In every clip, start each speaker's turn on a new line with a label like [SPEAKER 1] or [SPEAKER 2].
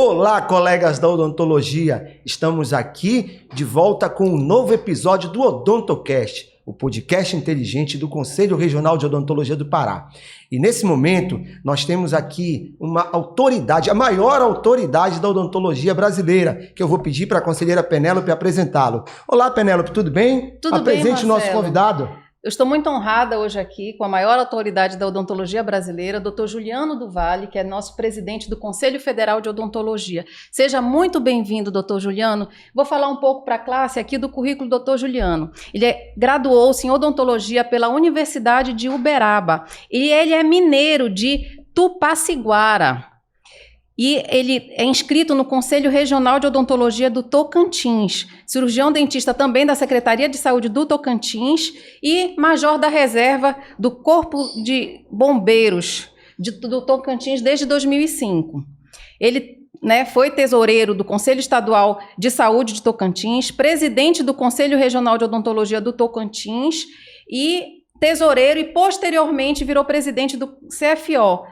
[SPEAKER 1] Olá, colegas da odontologia! Estamos aqui de volta com um novo episódio do OdontoCast, o podcast inteligente do Conselho Regional de Odontologia do Pará. E nesse momento, nós temos aqui uma autoridade, a maior autoridade da odontologia brasileira, que eu vou pedir para a conselheira Penélope apresentá-lo. Olá, Penélope, tudo bem?
[SPEAKER 2] Tudo bem,
[SPEAKER 1] Apresente o nosso convidado.
[SPEAKER 2] Eu estou muito honrada hoje aqui com a maior autoridade da odontologia brasileira, Dr. Juliano do Vale, que é nosso presidente do Conselho Federal de Odontologia. Seja muito bem-vindo, Dr. Juliano. Vou falar um pouco para a classe aqui do currículo do Dr. Juliano. Ele graduou-se em odontologia pela Universidade de Uberaba e ele é mineiro de Tupaciguara. E ele é inscrito no Conselho Regional de Odontologia do Tocantins, cirurgião dentista também da Secretaria de Saúde do Tocantins e major da reserva do Corpo de Bombeiros do Tocantins desde 2005. Ele foi tesoureiro do Conselho Estadual de Saúde de Tocantins, presidente do Conselho Regional de Odontologia do Tocantins e tesoureiro e posteriormente virou presidente do CFO.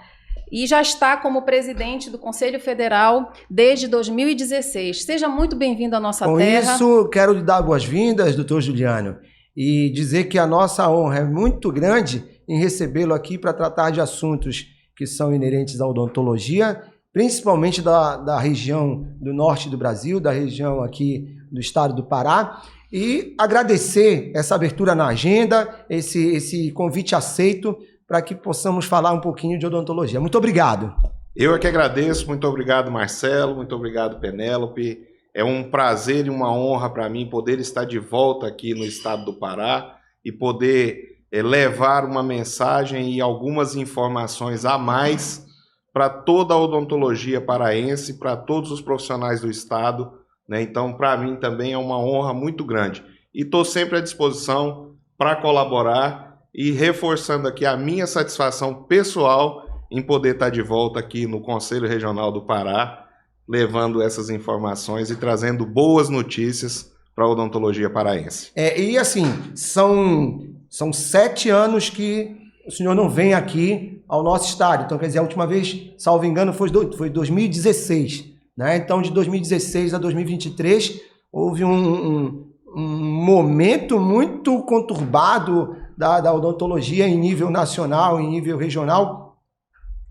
[SPEAKER 2] E já está como presidente do Conselho Federal desde 2016. Seja muito bem-vindo à nossa terra.
[SPEAKER 1] Com isso, quero lhe dar boas-vindas, doutor Juliano, e dizer que a nossa honra é muito grande em recebê-lo aqui para tratar de assuntos que são inerentes à odontologia, principalmente da região do norte do Brasil, da região aqui do estado do Pará, e agradecer essa abertura na agenda, esse convite aceito, para que possamos falar um pouquinho de odontologia. Muito obrigado.
[SPEAKER 3] Eu é que agradeço, muito obrigado, Marcelo, muito obrigado, Penélope. É um prazer e uma honra para mim poder estar de volta aqui no estado do Pará e poder levar uma mensagem e algumas informações a mais para toda a odontologia paraense, para todos os profissionais do estado, né? Então, para mim também é uma honra muito grande. E estou sempre à disposição para colaborar, e reforçando aqui a minha satisfação pessoal em poder estar de volta aqui no Conselho Regional do Pará, levando essas informações e trazendo boas notícias para a odontologia paraense.
[SPEAKER 1] E assim, são 7 anos que o senhor não vem aqui ao nosso estado. Então, quer dizer, a última vez, salvo engano, foi 2016. Né? Então, de 2016 a 2023, houve um momento muito conturbado da odontologia em nível nacional, em nível regional,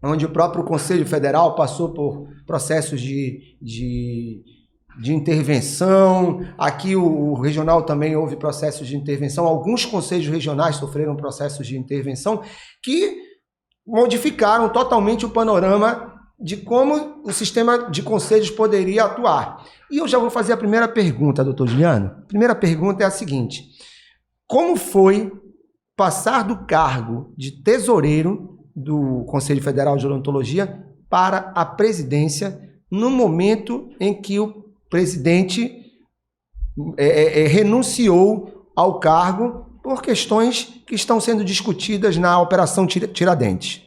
[SPEAKER 1] onde o próprio Conselho Federal passou por processos de intervenção. Aqui o regional também houve processos de intervenção. Alguns conselhos regionais sofreram processos de intervenção que modificaram totalmente o panorama de como o sistema de conselhos poderia atuar. E eu já vou fazer a primeira pergunta, doutor Juliano. A primeira pergunta é a seguinte: como foi passar do cargo de tesoureiro do Conselho Federal de Odontologia para a presidência no momento em que o presidente renunciou ao cargo por questões que estão sendo discutidas na Operação Tiradentes?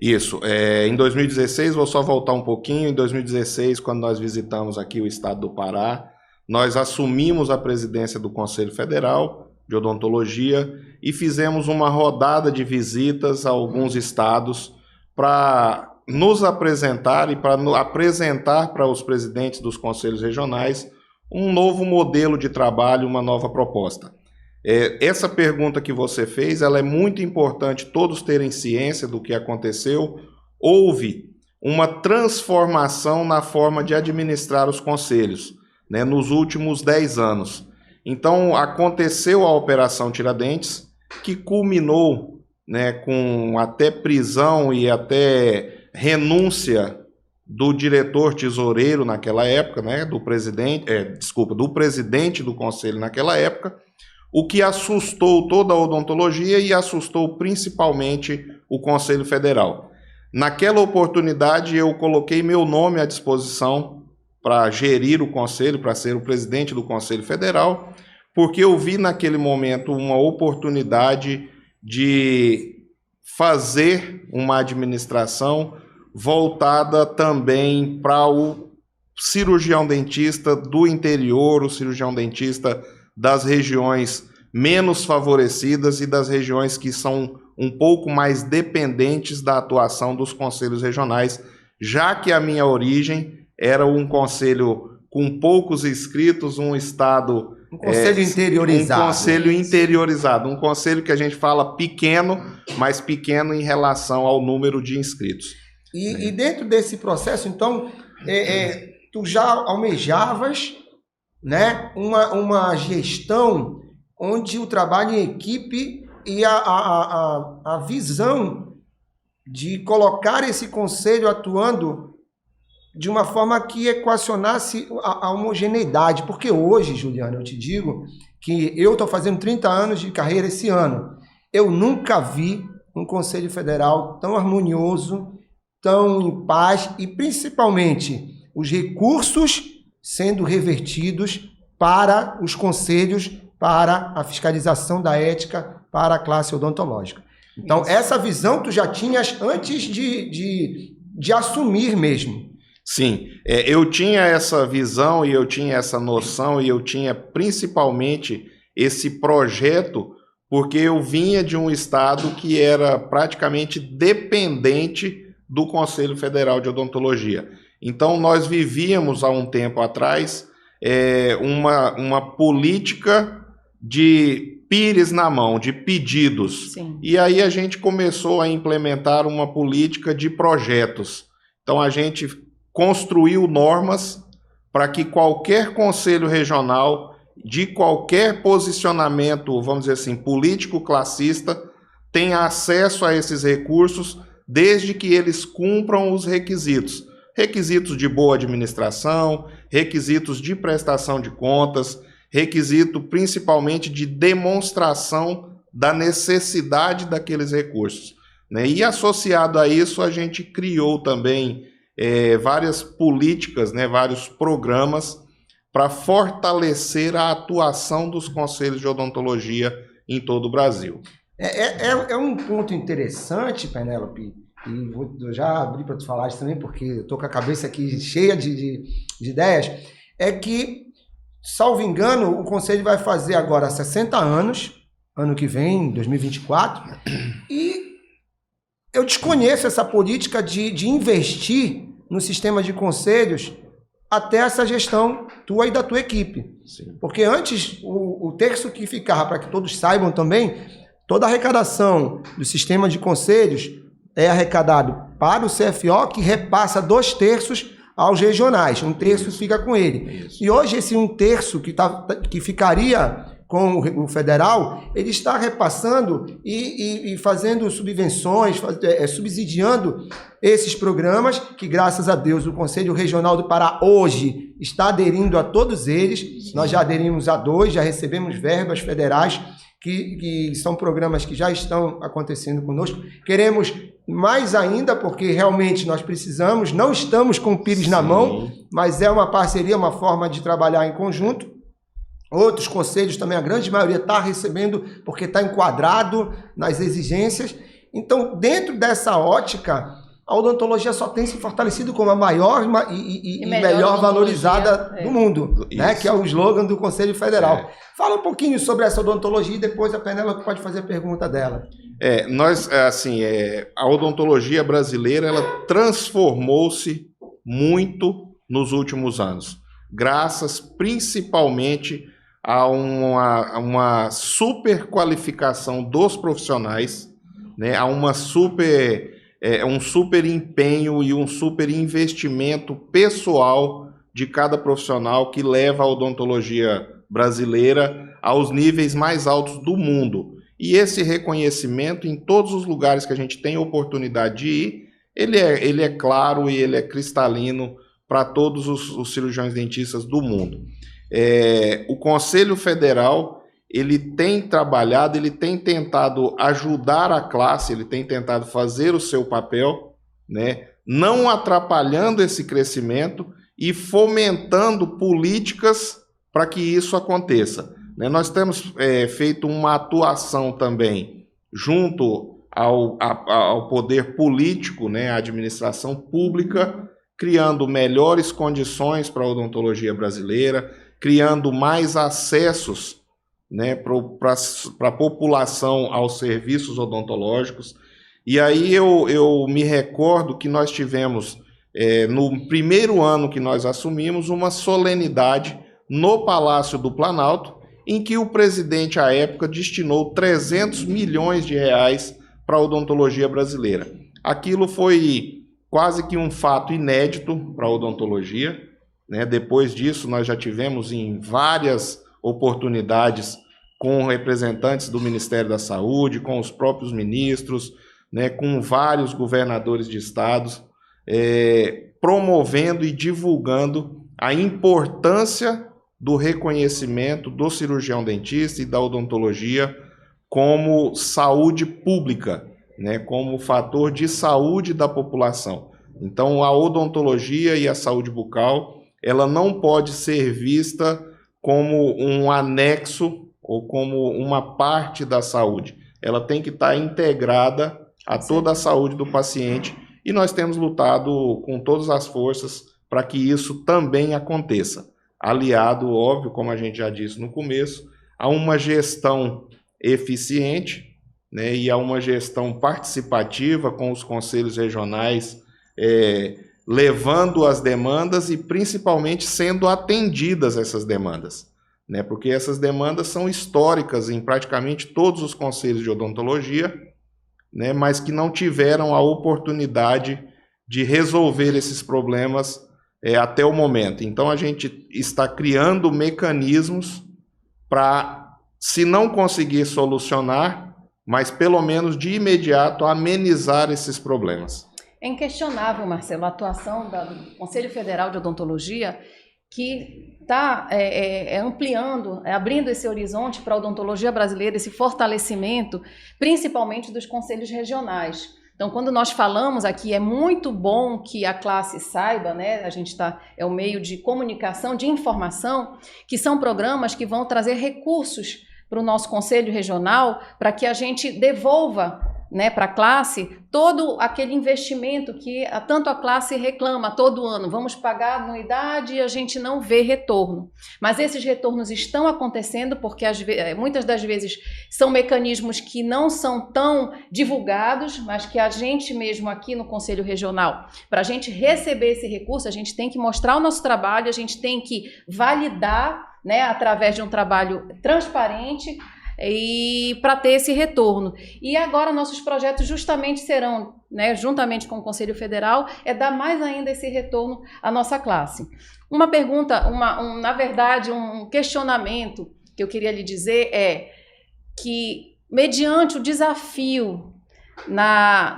[SPEAKER 3] Isso. Em 2016, vou só voltar um pouquinho, em 2016, quando nós visitamos aqui o estado do Pará, nós assumimos a presidência do Conselho Federal de Odontologia e fizemos uma rodada de visitas a alguns estados para nos apresentar e para apresentar para os presidentes dos conselhos regionais um novo modelo de trabalho, uma nova proposta. Essa pergunta que você fez, ela é muito importante todos terem ciência do que aconteceu. Houve uma transformação na forma de administrar os conselhos, né, nos últimos 10 anos. Então, aconteceu a Operação Tiradentes, que culminou, né, com até prisão e até renúncia do diretor tesoureiro naquela época, né, do presidente do conselho naquela época, o que assustou toda a odontologia e assustou principalmente o Conselho Federal. Naquela oportunidade, eu coloquei meu nome à disposição para gerir o conselho, para ser o presidente do Conselho Federal, porque eu vi naquele momento uma oportunidade de fazer uma administração voltada também para o cirurgião dentista do interior, o cirurgião dentista das regiões menos favorecidas e das regiões que são um pouco mais dependentes da atuação dos conselhos regionais, já que a minha origem era um conselho com poucos inscritos, um estado...
[SPEAKER 1] Um conselho interiorizado.
[SPEAKER 3] Um conselho interiorizado, um conselho que a gente fala pequeno, mas pequeno em relação ao número de inscritos.
[SPEAKER 1] E dentro desse processo, então, tu já almejavas, né, uma gestão onde o trabalho em equipe e a visão de colocar esse conselho atuando de uma forma que equacionasse a homogeneidade. Porque hoje, Juliano, eu te digo que eu estou fazendo 30 anos de carreira esse ano. Eu nunca vi um Conselho Federal tão harmonioso, tão em paz e, principalmente, os recursos sendo revertidos para os conselhos, para a fiscalização da ética, para a classe odontológica. Então, essa visão tu já tinhas antes de assumir mesmo.
[SPEAKER 3] Sim, eu tinha essa visão e eu tinha essa noção e eu tinha principalmente esse projeto porque eu vinha de um estado que era praticamente dependente do Conselho Federal de Odontologia. Então, nós vivíamos há um tempo atrás uma política de pires na mão, de pedidos.
[SPEAKER 2] Sim.
[SPEAKER 3] E aí a gente começou a implementar uma política de projetos. Então, a gente construiu normas para que qualquer conselho regional, de qualquer posicionamento, vamos dizer assim, político-classista, tenha acesso a esses recursos, desde que eles cumpram os requisitos. Requisitos de boa administração, requisitos de prestação de contas, requisito principalmente de demonstração da necessidade daqueles recursos, né? E associado a isso, a gente criou também várias políticas, né, vários programas para fortalecer a atuação dos conselhos de odontologia em todo o Brasil.
[SPEAKER 1] É um ponto interessante, Penélope, e eu já abri para tu falar isso também, porque eu estou com a cabeça aqui cheia de ideias, é que, salvo engano, o Conselho vai fazer agora 60 anos, ano que vem, 2024, e eu desconheço essa política de investir no sistema de conselhos até essa gestão tua e da tua equipe.
[SPEAKER 3] Sim.
[SPEAKER 1] Porque antes, o terço que ficava, para que todos saibam também, toda a arrecadação do sistema de conselhos é arrecadado para o CFO, que repassa 2/3 aos regionais. 1/3 fica com ele.
[SPEAKER 3] Isso.
[SPEAKER 1] E hoje esse 1/3 que ficaria com o federal, ele está repassando e fazendo subvenções, subsidiando esses programas, que graças a Deus o Conselho Regional do Pará hoje está aderindo a todos eles. Sim. Nós já aderimos a 2, já recebemos verbas federais, que são programas que já estão acontecendo conosco. Queremos mais ainda, porque realmente nós precisamos, não estamos com o pires na mão, mas é uma parceria, uma forma de trabalhar em conjunto. Outros conselhos também, a grande maioria está recebendo porque está enquadrado nas exigências. Então, dentro dessa ótica, a odontologia só tem se fortalecido como a maior e melhor valorizada do mundo, né? Que é o slogan do Conselho Federal. Fala um pouquinho sobre essa odontologia e depois a Penélope pode fazer a pergunta dela.
[SPEAKER 3] A odontologia brasileira, ela transformou-se muito nos últimos anos, graças principalmente a uma super qualificação dos profissionais, né, a um super empenho e um super investimento pessoal de cada profissional que leva a odontologia brasileira aos níveis mais altos do mundo. E esse reconhecimento, em todos os lugares que a gente tem oportunidade de ir, ele é claro e ele é cristalino para todos os cirurgiões dentistas do mundo. O Conselho Federal, ele tem trabalhado, ele tem tentado ajudar a classe, ele tem tentado fazer o seu papel, né, não atrapalhando esse crescimento e fomentando políticas para que isso aconteça. Nós temos feito uma atuação também junto ao poder político, né, à administração pública, criando melhores condições para a odontologia brasileira, criando mais acessos, né, para a população aos serviços odontológicos. E aí eu me recordo que nós tivemos no primeiro ano que nós assumimos, uma solenidade no Palácio do Planalto, em que o presidente, à época, destinou 300 milhões de reais para a odontologia brasileira. Aquilo foi quase que um fato inédito para a odontologia, né? Depois disso, nós já tivemos em várias oportunidades com representantes do Ministério da Saúde, com os próprios ministros, né? Com vários governadores de estados, promovendo e divulgando a importância do reconhecimento do cirurgião dentista e da odontologia como saúde pública, né, como fator de saúde da população. Então, a odontologia e a saúde bucal, ela não pode ser vista como um anexo ou como uma parte da saúde. Ela tem que estar integrada a toda a saúde do paciente, e nós temos lutado com todas as forças para que isso também aconteça. Aliado, óbvio, como a gente já disse no começo, a uma gestão eficiente, né, e a uma gestão participativa com os conselhos regionais, levando as demandas e principalmente sendo atendidas essas demandas, né, porque essas demandas são históricas em praticamente todos os conselhos de odontologia, né, mas que não tiveram a oportunidade de resolver esses problemas até o momento. Então, a gente está criando mecanismos para, se não conseguir solucionar, mas pelo menos de imediato amenizar esses problemas.
[SPEAKER 2] É inquestionável, Marcelo, a atuação do Conselho Federal de Odontologia, que está ampliando, abrindo esse horizonte para a odontologia brasileira, esse fortalecimento, principalmente dos conselhos regionais. Então, quando nós falamos aqui, é muito bom que a classe saiba, né? A gente é um meio de comunicação, de informação, que são programas que vão trazer recursos para o nosso conselho regional, para que a gente devolva, né, para a classe todo aquele investimento que tanto a classe reclama todo ano. Vamos pagar anuidade e a gente não vê retorno. Mas esses retornos estão acontecendo porque muitas das vezes são mecanismos que não são tão divulgados, mas que a gente mesmo aqui no Conselho Regional, para a gente receber esse recurso, a gente tem que mostrar o nosso trabalho, a gente tem que validar, né, através de um trabalho transparente, e para ter esse retorno. E agora nossos projetos justamente serão, né, juntamente com o Conselho Federal, dar mais ainda esse retorno à nossa classe. Uma pergunta, na verdade, um questionamento que eu queria lhe dizer é que, mediante o desafio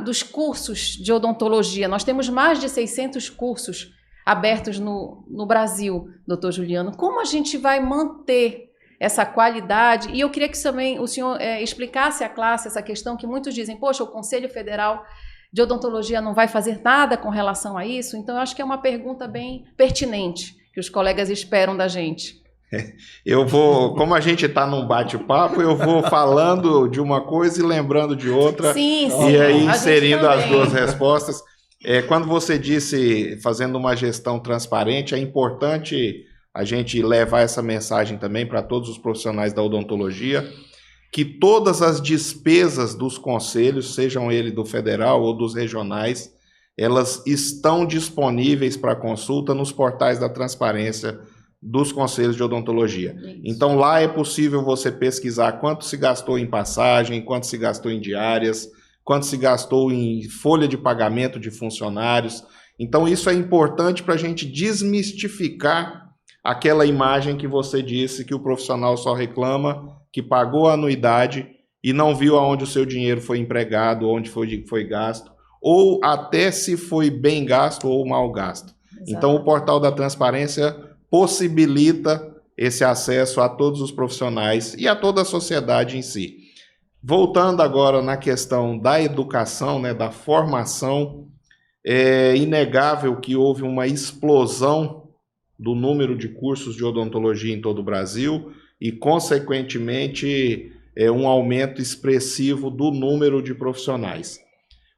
[SPEAKER 2] dos cursos de odontologia, nós temos mais de 600 cursos abertos no Brasil, doutor Juliano. Como a gente vai manter essa qualidade? E eu queria que também o senhor explicasse à classe essa questão que muitos dizem, poxa, o Conselho Federal de Odontologia não vai fazer nada com relação a isso? Então, eu acho que é uma pergunta bem pertinente, que os colegas esperam da gente.
[SPEAKER 3] Eu vou, como a gente está num bate-papo, eu vou falando de uma coisa e lembrando de outra,
[SPEAKER 2] sim,
[SPEAKER 3] e aí inserindo as duas respostas. Quando você disse, fazendo uma gestão transparente, é importante a gente levar essa mensagem também para todos os profissionais da odontologia, que todas as despesas dos conselhos, sejam eles do federal ou dos regionais, elas estão disponíveis para consulta nos portais da transparência dos conselhos de odontologia. Isso. Então, lá é possível você pesquisar quanto se gastou em passagem, quanto se gastou em diárias, quanto se gastou em folha de pagamento de funcionários. Então, isso é importante para a gente desmistificar aquela imagem que você disse que o profissional só reclama, que pagou a anuidade e não viu aonde o seu dinheiro foi empregado, onde foi gasto, ou até se foi bem gasto ou mal gasto. Exato. Então, o portal da transparência possibilita esse acesso a todos os profissionais e a toda a sociedade em si. Voltando agora na questão da educação, né, da formação, é inegável que houve uma explosão do número de cursos de odontologia em todo o Brasil e, consequentemente, um aumento expressivo do número de profissionais.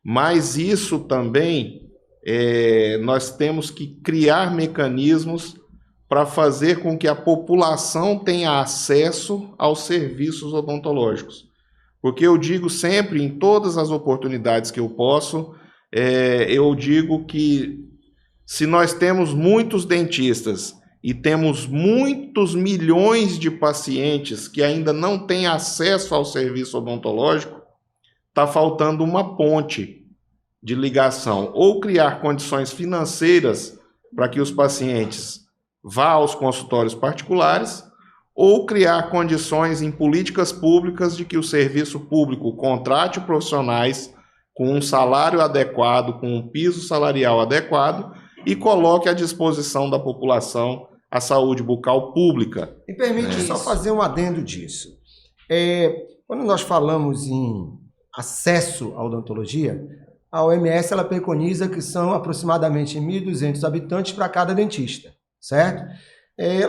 [SPEAKER 3] Mas isso também, nós temos que criar mecanismos para fazer com que a população tenha acesso aos serviços odontológicos. Porque eu digo sempre, em todas as oportunidades que eu posso, eu digo que Se nós temos muitos dentistas e temos muitos milhões de pacientes que ainda não têm acesso ao serviço odontológico, está faltando uma ponte de ligação, ou criar condições financeiras para que os pacientes vá aos consultórios particulares, ou criar condições em políticas públicas de que o serviço público contrate profissionais com um salário adequado, com um piso salarial adequado e coloque à disposição da população a saúde bucal pública.
[SPEAKER 1] Me permite só fazer um adendo disso. Quando nós falamos em acesso à odontologia, a OMS ela preconiza que são aproximadamente 1.200 habitantes para cada dentista, certo?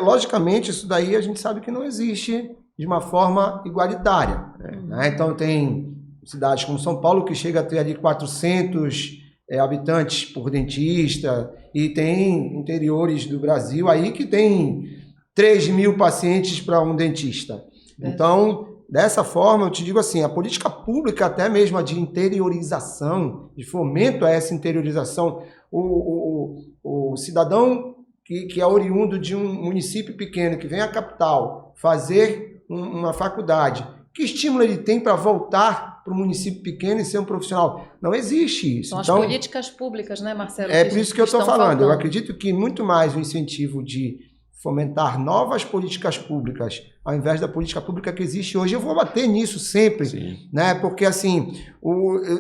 [SPEAKER 1] Logicamente, isso daí a gente sabe que não existe de uma forma igualitária, né? Então, tem cidades como São Paulo que chega a ter ali 400 habitantes por dentista, e tem interiores do Brasil aí que tem 3.000 pacientes para um dentista. Então, dessa forma, eu te digo assim, a política pública, até mesmo a de interiorização, de fomento a essa interiorização, o cidadão que é oriundo de um município pequeno, que vem à capital fazer uma faculdade, que estímulo ele tem para voltar para o município pequeno e ser um profissional? Não existe isso.
[SPEAKER 2] São
[SPEAKER 1] então,
[SPEAKER 2] as políticas públicas, né, Marcelo?
[SPEAKER 1] É por isso que eu estou falando.
[SPEAKER 2] Faltando.
[SPEAKER 1] Eu acredito que muito mais o incentivo de fomentar novas políticas públicas, ao invés da política pública que existe hoje. Eu vou bater nisso sempre, né? Porque assim,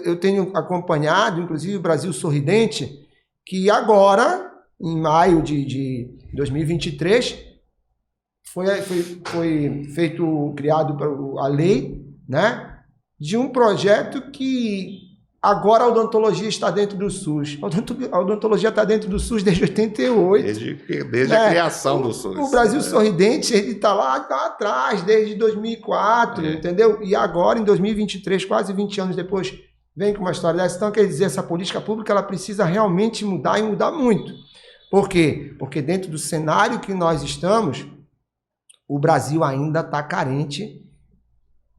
[SPEAKER 1] eu tenho acompanhado, inclusive, o Brasil Sorridente, que agora, em maio de 2023, foi criado a lei, né, de um projeto que agora a odontologia está dentro do SUS. A odontologia está dentro do SUS desde 88.
[SPEAKER 3] Desde a criação do SUS.
[SPEAKER 1] O Brasil Sorridente, ele está lá atrás, desde 2004, entendeu? E agora, em 2023, quase 20 anos depois, vem com uma história dessa. Então, quer dizer, essa política pública ela precisa realmente mudar, e mudar muito. Por quê? Porque dentro do cenário que nós estamos, o Brasil ainda está carente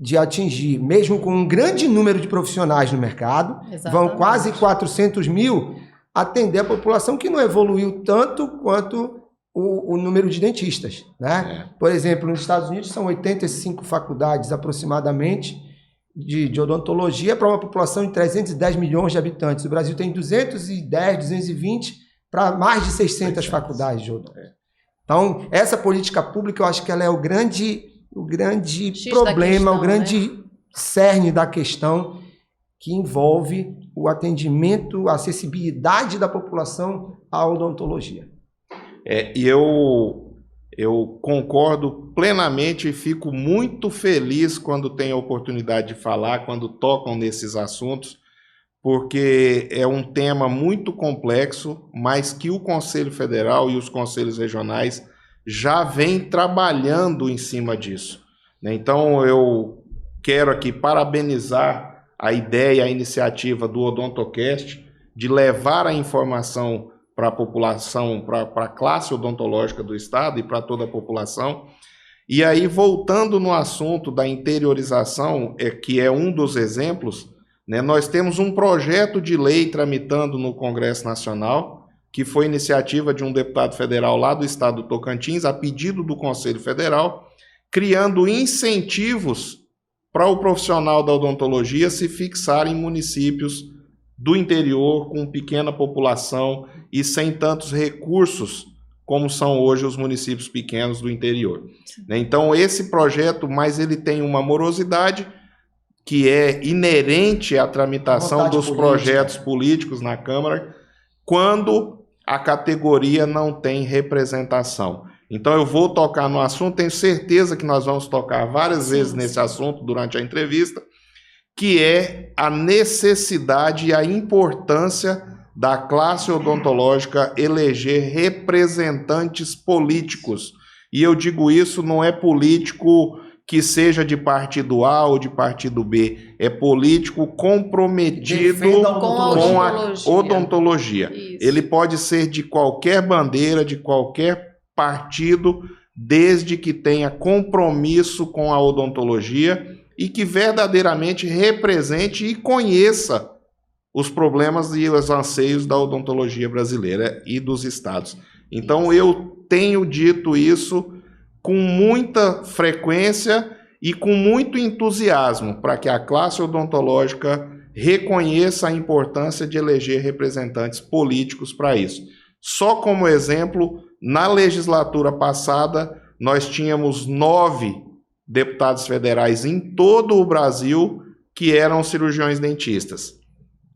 [SPEAKER 1] de atingir, mesmo com um grande número de profissionais no mercado, vão quase 400 mil, atender a população que não evoluiu tanto quanto o número de dentistas, né? Por exemplo, nos Estados Unidos são 85 faculdades aproximadamente de odontologia para uma população de 310 milhões de habitantes. O Brasil tem 210, 220 para mais de 600 faculdades de odontologia. Então, essa política pública, eu acho que ela é o grande problema, o grande cerne da questão, que envolve o atendimento, a acessibilidade da população à odontologia.
[SPEAKER 3] E eu concordo plenamente e fico muito feliz quando tenho a oportunidade de falar, quando tocam nesses assuntos, porque é um tema muito complexo, mas que o Conselho Federal e os conselhos regionais já vêm trabalhando em cima disso. Então, eu quero aqui parabenizar a ideia, a iniciativa do Odontocast de levar a informação para a população, para a classe odontológica do Estado e para toda a população. E aí, voltando no assunto da interiorização, que é um dos exemplos, né, nós temos um projeto de lei tramitando no Congresso Nacional, que foi iniciativa de um deputado federal lá do estado do Tocantins, a pedido do Conselho Federal, criando incentivos para o profissional da odontologia se fixar em municípios do interior, com pequena população e sem tantos recursos como são hoje os municípios pequenos do interior. Então, esse projeto, mas ele tem uma morosidade que é inerente à tramitação dos projetos políticos na Câmara, quando a categoria não tem representação. Então, eu vou tocar no assunto, tenho certeza que nós vamos tocar várias vezes nesse assunto durante a entrevista, que é a necessidade e a importância da classe odontológica eleger representantes políticos. E eu digo isso, não é político que seja de partido A ou de partido B, é político comprometido com a odontologia. Ele pode ser de qualquer bandeira, de qualquer partido, desde que tenha compromisso com a odontologia e que verdadeiramente represente e conheça os problemas e os anseios da odontologia brasileira e dos estados. Então, eu tenho dito isso com muita frequência e com muito entusiasmo para que a classe odontológica reconheça a importância de eleger representantes políticos para isso. Só como exemplo, na legislatura passada, nós tínhamos 9 deputados federais em todo o Brasil que eram cirurgiões dentistas.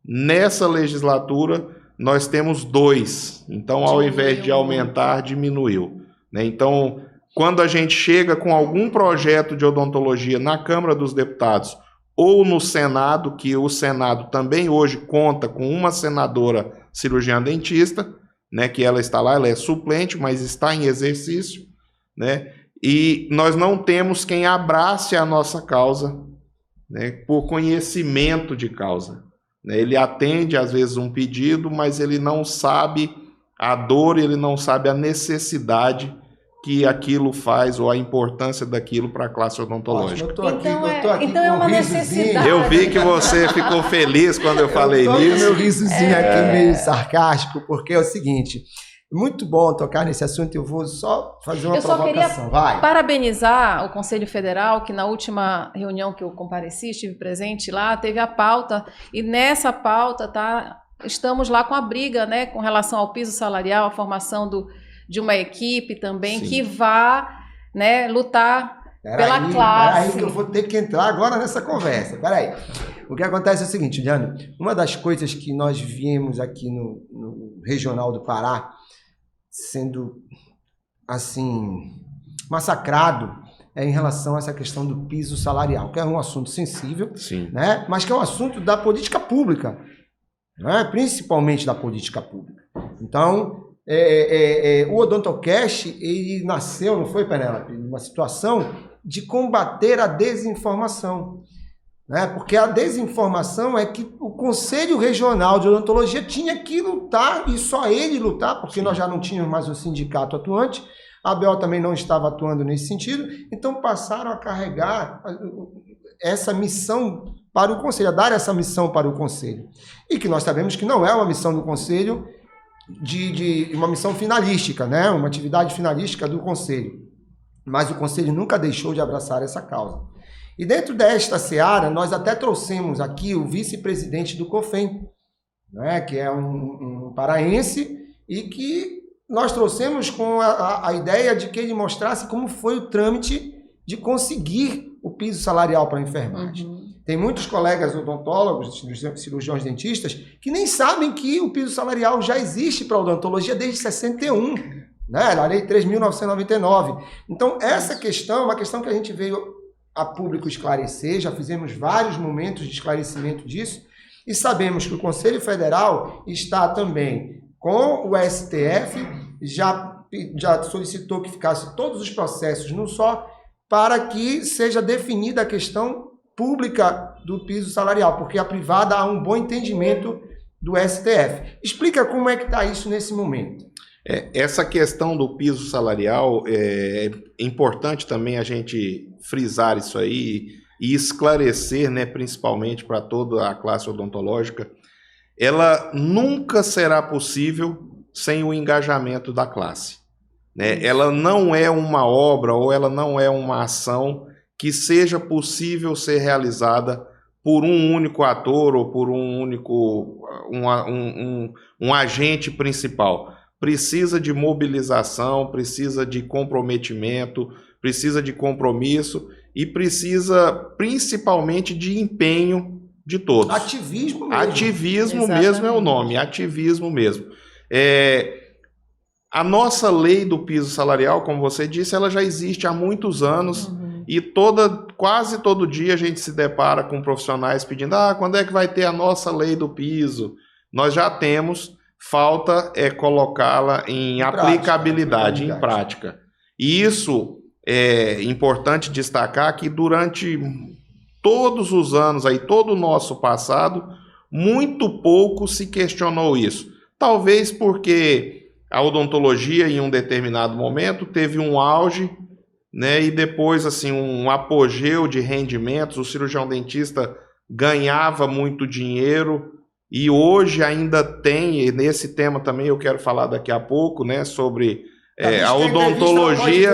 [SPEAKER 3] Nessa legislatura, nós temos 2. Então, ao invés de aumentar, diminuiu, né? Então, quando a gente chega com algum projeto de odontologia na Câmara dos Deputados ou no Senado, que o Senado também hoje conta com uma senadora cirurgiã dentista, né, que ela está lá, ela é suplente, mas está em exercício, né, e nós não temos quem abrace a nossa causa, né, por conhecimento de causa. Né, ele atende, às vezes, um pedido, mas ele não sabe a dor, ele não sabe a necessidade que aquilo faz ou a importância daquilo para a classe odontológica.
[SPEAKER 1] Eu tô aqui
[SPEAKER 2] então é uma necessidade.
[SPEAKER 3] Eu vi que você ficou feliz quando eu falei nisso.
[SPEAKER 1] Meu risozinho aqui meio sarcástico, porque é o seguinte, muito bom tocar nesse assunto, eu vou só fazer uma provocação. Vai.
[SPEAKER 2] Parabenizar o Conselho Federal, que na última reunião que eu compareci, estive presente lá, teve a pauta, e nessa pauta estamos lá com a briga, né, com relação ao piso salarial, a formação de uma equipe também, sim, que vá, né, lutar pela classe.
[SPEAKER 1] Peraí que eu vou ter que entrar agora nessa conversa. Peraí. O que acontece é o seguinte, Juliano, uma das coisas que nós vimos aqui no Regional do Pará, sendo, assim, massacrado, é em relação a essa questão do piso salarial, que é um assunto sensível, sim, né, mas que é um assunto da política pública, né, principalmente da política pública. Então, o Odontocast, ele nasceu, não foi, Penélope, numa situação de combater a desinformação, né? Porque a desinformação é que o Conselho Regional de Odontologia tinha que lutar, e só ele lutar, porque sim, nós já não tínhamos mais um sindicato atuante, a ABO também não estava atuando nesse sentido, então passaram a carregar essa missão para o Conselho, a dar essa missão para o Conselho, e que nós sabemos que não é uma missão do Conselho, de uma missão finalística, né? Uma atividade finalística do Conselho. Mas o Conselho nunca deixou de abraçar essa causa. E dentro desta seara, nós até trouxemos aqui o vice-presidente do COFEM, né? Que é um paraense, e que nós trouxemos com a ideia de que ele mostrasse como foi o trâmite de conseguir o piso salarial para a enfermagem. Uhum. Tem muitos colegas odontólogos, cirurgiões dentistas, que nem sabem que o piso salarial já existe para a odontologia desde 61, né? A Lei 3.999. Então, essa questão é uma questão que a gente veio a público esclarecer, já fizemos vários momentos de esclarecimento disso, e sabemos que o Conselho Federal está também com o STF, já solicitou que ficasse todos os processos num só, para que seja definida a questão pública do piso salarial, porque a privada há um bom entendimento do STF. Explica como é que está isso nesse momento.
[SPEAKER 3] Essa questão do piso salarial, é importante também a gente frisar isso aí e esclarecer, né, principalmente para toda a classe odontológica, ela nunca será possível sem o engajamento da classe, né? Ela não é uma obra ou ela não é uma ação que seja possível ser realizada por um único ator ou por um único um agente principal. Precisa de mobilização, precisa de comprometimento, precisa de compromisso e precisa principalmente de empenho de todos.
[SPEAKER 1] Ativismo mesmo.
[SPEAKER 3] Ativismo mesmo é o nome, ativismo mesmo. A nossa lei do piso salarial, como você disse, ela já existe há muitos anos. Uhum. E quase todo dia a gente se depara com profissionais pedindo: quando é que vai ter a nossa lei do piso? Nós já temos, falta é colocá-la em aplicabilidade, em prática. E isso é importante destacar que durante todos os anos, aí, todo o nosso passado, muito pouco se questionou isso. Talvez porque a odontologia, em um determinado momento, teve um auge, né, e depois assim um apogeu de rendimentos, o cirurgião dentista ganhava muito dinheiro e hoje ainda tem, e nesse tema também eu quero falar daqui a pouco, né, sobre a odontologia.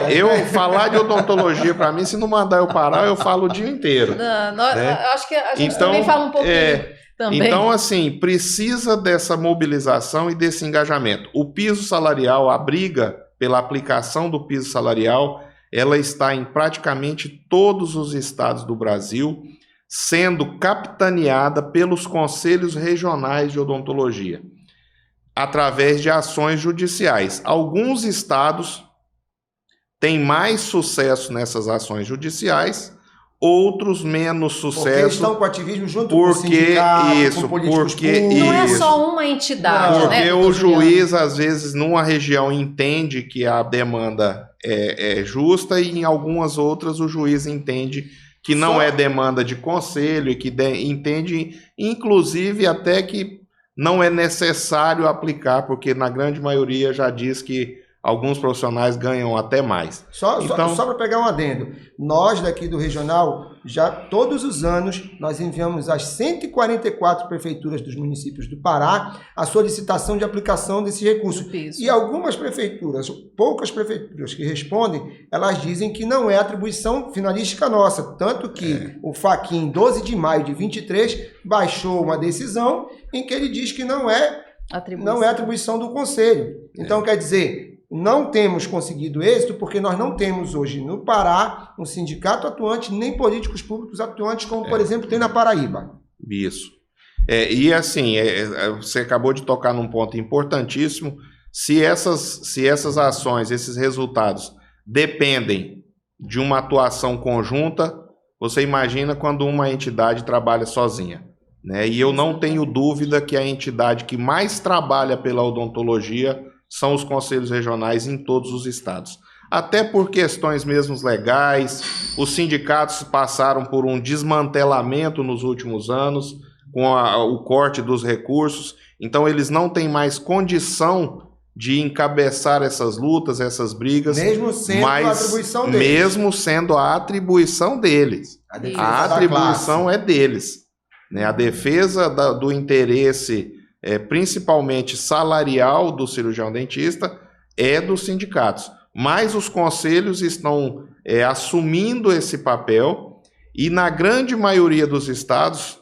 [SPEAKER 3] Eu falar de odontologia, para mim, se não mandar eu parar, eu falo o dia inteiro.
[SPEAKER 2] Acho que a gente também fala um pouquinho. Também.
[SPEAKER 3] Então, assim, precisa dessa mobilização e desse engajamento. O piso salarial, a briga pela aplicação do piso salarial, ela está em praticamente todos os estados do Brasil, sendo capitaneada pelos conselhos regionais de odontologia, através de ações judiciais. Alguns estados têm mais sucesso nessas ações judiciais, outros menos sucesso. Porque eles
[SPEAKER 1] estão com ativismo junto com o sindicato, com políticos públicos.
[SPEAKER 2] Não é só uma entidade,
[SPEAKER 3] porque né? Porque o juiz, às vezes, numa região entende que a demanda é justa e em algumas outras o juiz entende que não é demanda de conselho e que entende, inclusive, até que não é necessário aplicar, porque na grande maioria já diz que alguns profissionais ganham até mais.
[SPEAKER 1] Só para pegar um adendo, nós daqui do Regional, já todos os anos, nós enviamos às 144 prefeituras dos municípios do Pará a solicitação de aplicação desse recurso. E algumas prefeituras, poucas prefeituras que respondem, elas dizem que não é atribuição finalística nossa. Tanto que o Fachin, 12 de maio de 23, baixou uma decisão em que ele diz que não é atribuição do Conselho. Então, quer dizer, não temos conseguido êxito porque nós não temos hoje no Pará um sindicato atuante, nem políticos públicos atuantes, como, por exemplo, tem na Paraíba.
[SPEAKER 3] Isso. E assim, você acabou de tocar num ponto importantíssimo. Se essas ações, esses resultados dependem de uma atuação conjunta, você imagina quando uma entidade trabalha sozinha, né? E eu não tenho dúvida que a entidade que mais trabalha pela odontologia são os conselhos regionais em todos os estados. Até por questões mesmo legais, os sindicatos passaram por um desmantelamento nos últimos anos, com o corte dos recursos, então eles não têm mais condição de encabeçar essas lutas, essas brigas.
[SPEAKER 1] Mesmo sendo a atribuição deles.
[SPEAKER 3] Mesmo sendo a atribuição deles. A atribuição é deles, né? A defesa do interesse principalmente salarial do cirurgião dentista, é dos sindicatos. Mas os conselhos estão assumindo esse papel e, na grande maioria dos estados,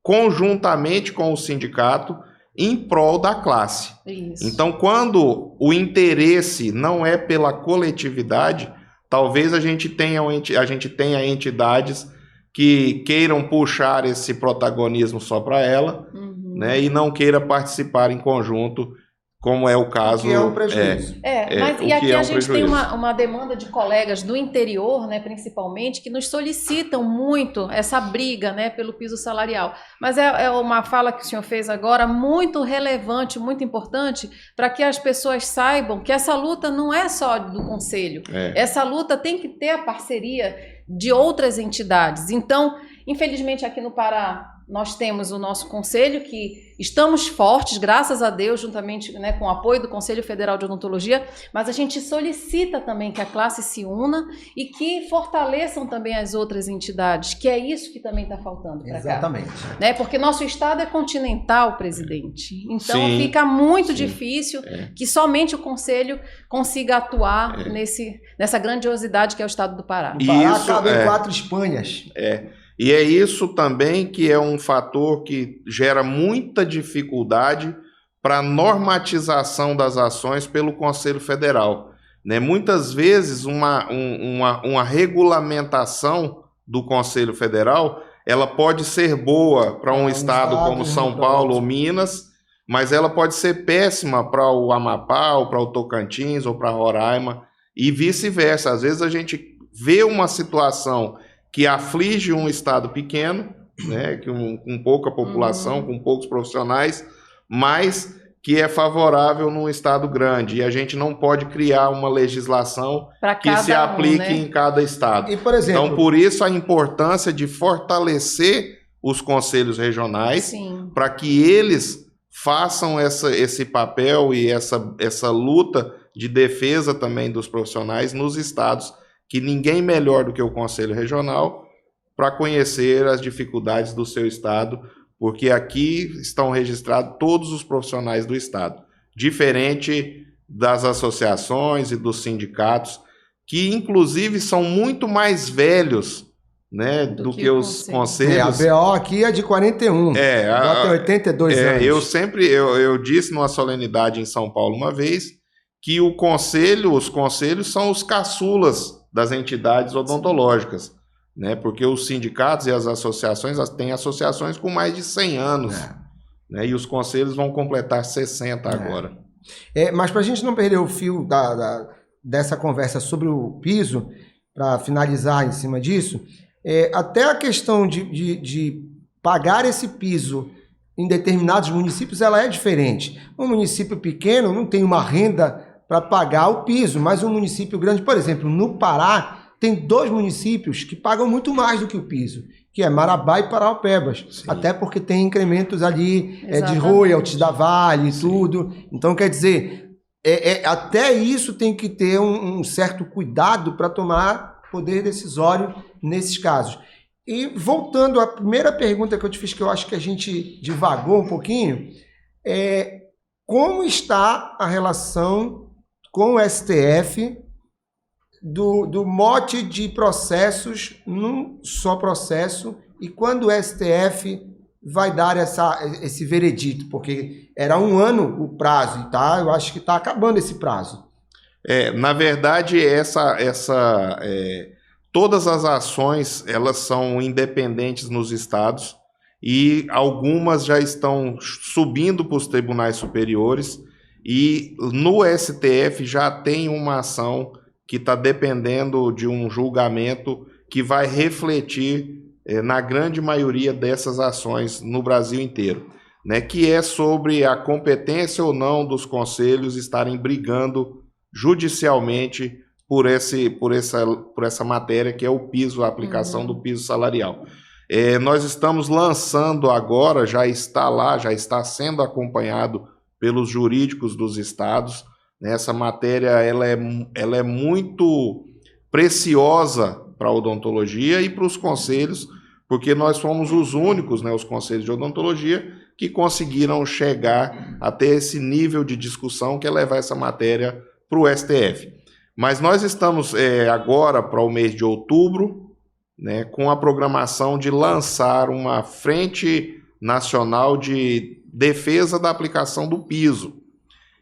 [SPEAKER 3] conjuntamente com o sindicato, em prol da classe. Isso. Então, quando o interesse não é pela coletividade, talvez a gente tenha entidades que queiram puxar esse protagonismo só para ela, né, e não queira participar em conjunto, como é o caso.
[SPEAKER 1] Que é um prejuízo.
[SPEAKER 2] Mas e aqui a gente tem uma demanda de colegas do interior, né, principalmente, que nos solicitam muito essa briga, né, pelo piso salarial. Mas é uma fala que o senhor fez agora muito relevante, muito importante, para que as pessoas saibam que essa luta não é só do Conselho. Essa luta tem que ter a parceria de outras entidades. Então, infelizmente, aqui no Pará, nós temos o nosso conselho, que estamos fortes, graças a Deus, juntamente, né, com o apoio do Conselho Federal de Odontologia, mas a gente solicita também que a classe se una e que fortaleçam também as outras entidades, que é isso que também está faltando para cá.
[SPEAKER 1] Exatamente.
[SPEAKER 2] Né? Porque nosso estado é continental, presidente. Então, fica muito difícil que somente o Conselho consiga atuar nessa grandiosidade que é o estado do Pará.
[SPEAKER 1] O Pará cabe em 4 Espanhas.
[SPEAKER 3] E é isso também que é um fator que gera muita dificuldade para a normatização das ações pelo Conselho Federal, né? Muitas vezes uma regulamentação do Conselho Federal, ela pode ser boa para um estado como São Paulo ou Minas, mas ela pode ser péssima para o Amapá, ou para o Tocantins, ou para Roraima, e vice-versa. Às vezes a gente vê uma situação que aflige um estado pequeno, né, com pouca população, com poucos profissionais, mas que é favorável num estado grande. E a gente não pode criar uma legislação que se aplique em cada estado.
[SPEAKER 1] E, por exemplo,
[SPEAKER 3] então, por isso a importância de fortalecer os conselhos regionais, para que eles façam esse papel e essa luta de defesa também dos profissionais nos estados, que ninguém melhor do que o Conselho Regional para conhecer as dificuldades do seu estado, porque aqui estão registrados todos os profissionais do Estado, diferente das associações e dos sindicatos, que inclusive são muito mais velhos, né, do que os conselhos.
[SPEAKER 1] A BO aqui é de 41. Ela tem 82 anos.
[SPEAKER 3] Eu disse numa solenidade em São Paulo uma vez que os conselhos são os caçulas das entidades odontológicas, né, porque os sindicatos e as associações têm associações com mais de 100 anos, né, e os conselhos vão completar 60 agora.
[SPEAKER 1] Mas para a gente não perder o fio dessa conversa sobre o piso, para finalizar em cima disso, até a questão de pagar esse piso em determinados municípios, ela é diferente. Um município pequeno não tem uma renda para pagar o piso, mas um município grande, por exemplo, no Pará, tem 2 municípios que pagam muito mais do que o piso, que é Marabá e Paraupebas. Sim. Até porque tem incrementos ali de royalties da Vale e tudo. Então, quer dizer, até isso tem que ter um certo cuidado para tomar poder decisório nesses casos. E voltando à primeira pergunta que eu te fiz, que eu acho que a gente divagou um pouquinho, como está a relação com o STF do mote de processos num só processo e quando o STF vai dar esse veredito? Porque era 1 ano o prazo, tá? Eu acho que está acabando esse prazo.
[SPEAKER 3] Na verdade, todas as ações elas são independentes nos estados e algumas já estão subindo para os tribunais superiores e no STF já tem uma ação que está dependendo de um julgamento que vai refletir na grande maioria dessas ações no Brasil inteiro, né, que é sobre a competência ou não dos conselhos estarem brigando judicialmente por essa matéria que é o piso, a aplicação do piso salarial. Nós estamos lançando agora, já está lá, já está sendo acompanhado pelos jurídicos dos estados. Essa matéria ela é muito preciosa para a odontologia e para os conselhos, porque nós fomos os únicos, né, os conselhos de odontologia, que conseguiram chegar até esse nível de discussão que é levar essa matéria para o STF. Mas nós estamos agora para o mês de outubro, né, com a programação de lançar uma frente nacional de defesa da aplicação do piso.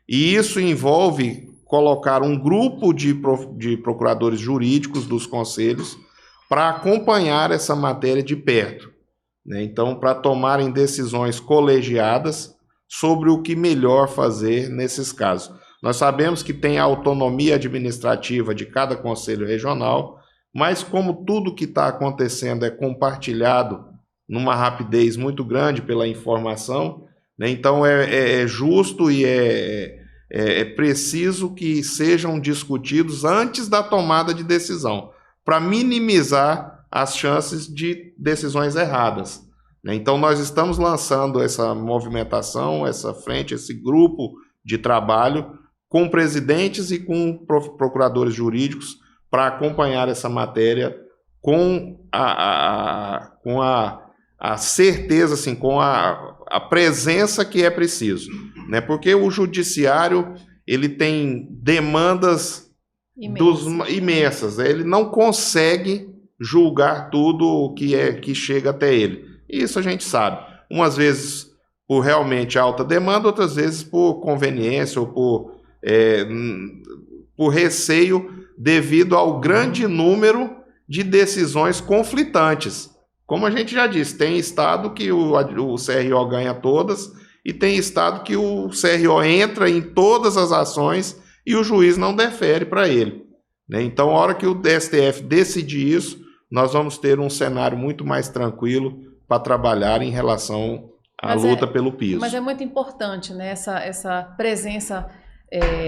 [SPEAKER 3] E isso envolve colocar um grupo de procuradores jurídicos dos conselhos para acompanhar essa matéria de perto, né? Então, para tomarem decisões colegiadas sobre o que melhor fazer nesses casos. Nós sabemos que tem a autonomia administrativa de cada conselho regional, mas como tudo que está acontecendo é compartilhado numa rapidez muito grande pela informação, né? Então é justo e é preciso que sejam discutidos antes da tomada de decisão, para minimizar as chances de decisões erradas, né? Então nós estamos lançando essa movimentação, essa frente, esse grupo de trabalho com presidentes e com procuradores jurídicos para acompanhar essa matéria com a certeza, assim, com a presença que é preciso, né? Porque o judiciário ele tem demandas imensas, ele não consegue julgar tudo que chega até ele. Isso a gente sabe. Umas vezes por realmente alta demanda, outras vezes por conveniência ou por receio devido ao grande número de decisões conflitantes. Como a gente já disse, tem estado que o CRO ganha todas e tem estado que o CRO entra em todas as ações e o juiz não defere para ele, né? Então, a hora que o STF decidir isso, nós vamos ter um cenário muito mais tranquilo para trabalhar em relação à luta pelo piso.
[SPEAKER 2] Mas é muito importante, né, essa presença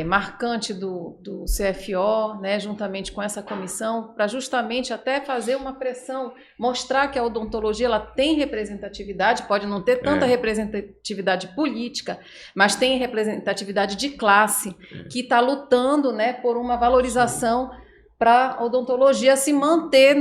[SPEAKER 2] marcante do CFO, né, juntamente com essa comissão, para justamente até fazer uma pressão, mostrar que a odontologia ela tem representatividade, pode não ter tanta representatividade política, mas tem representatividade de classe, que está lutando, né, por uma valorização para a odontologia se manter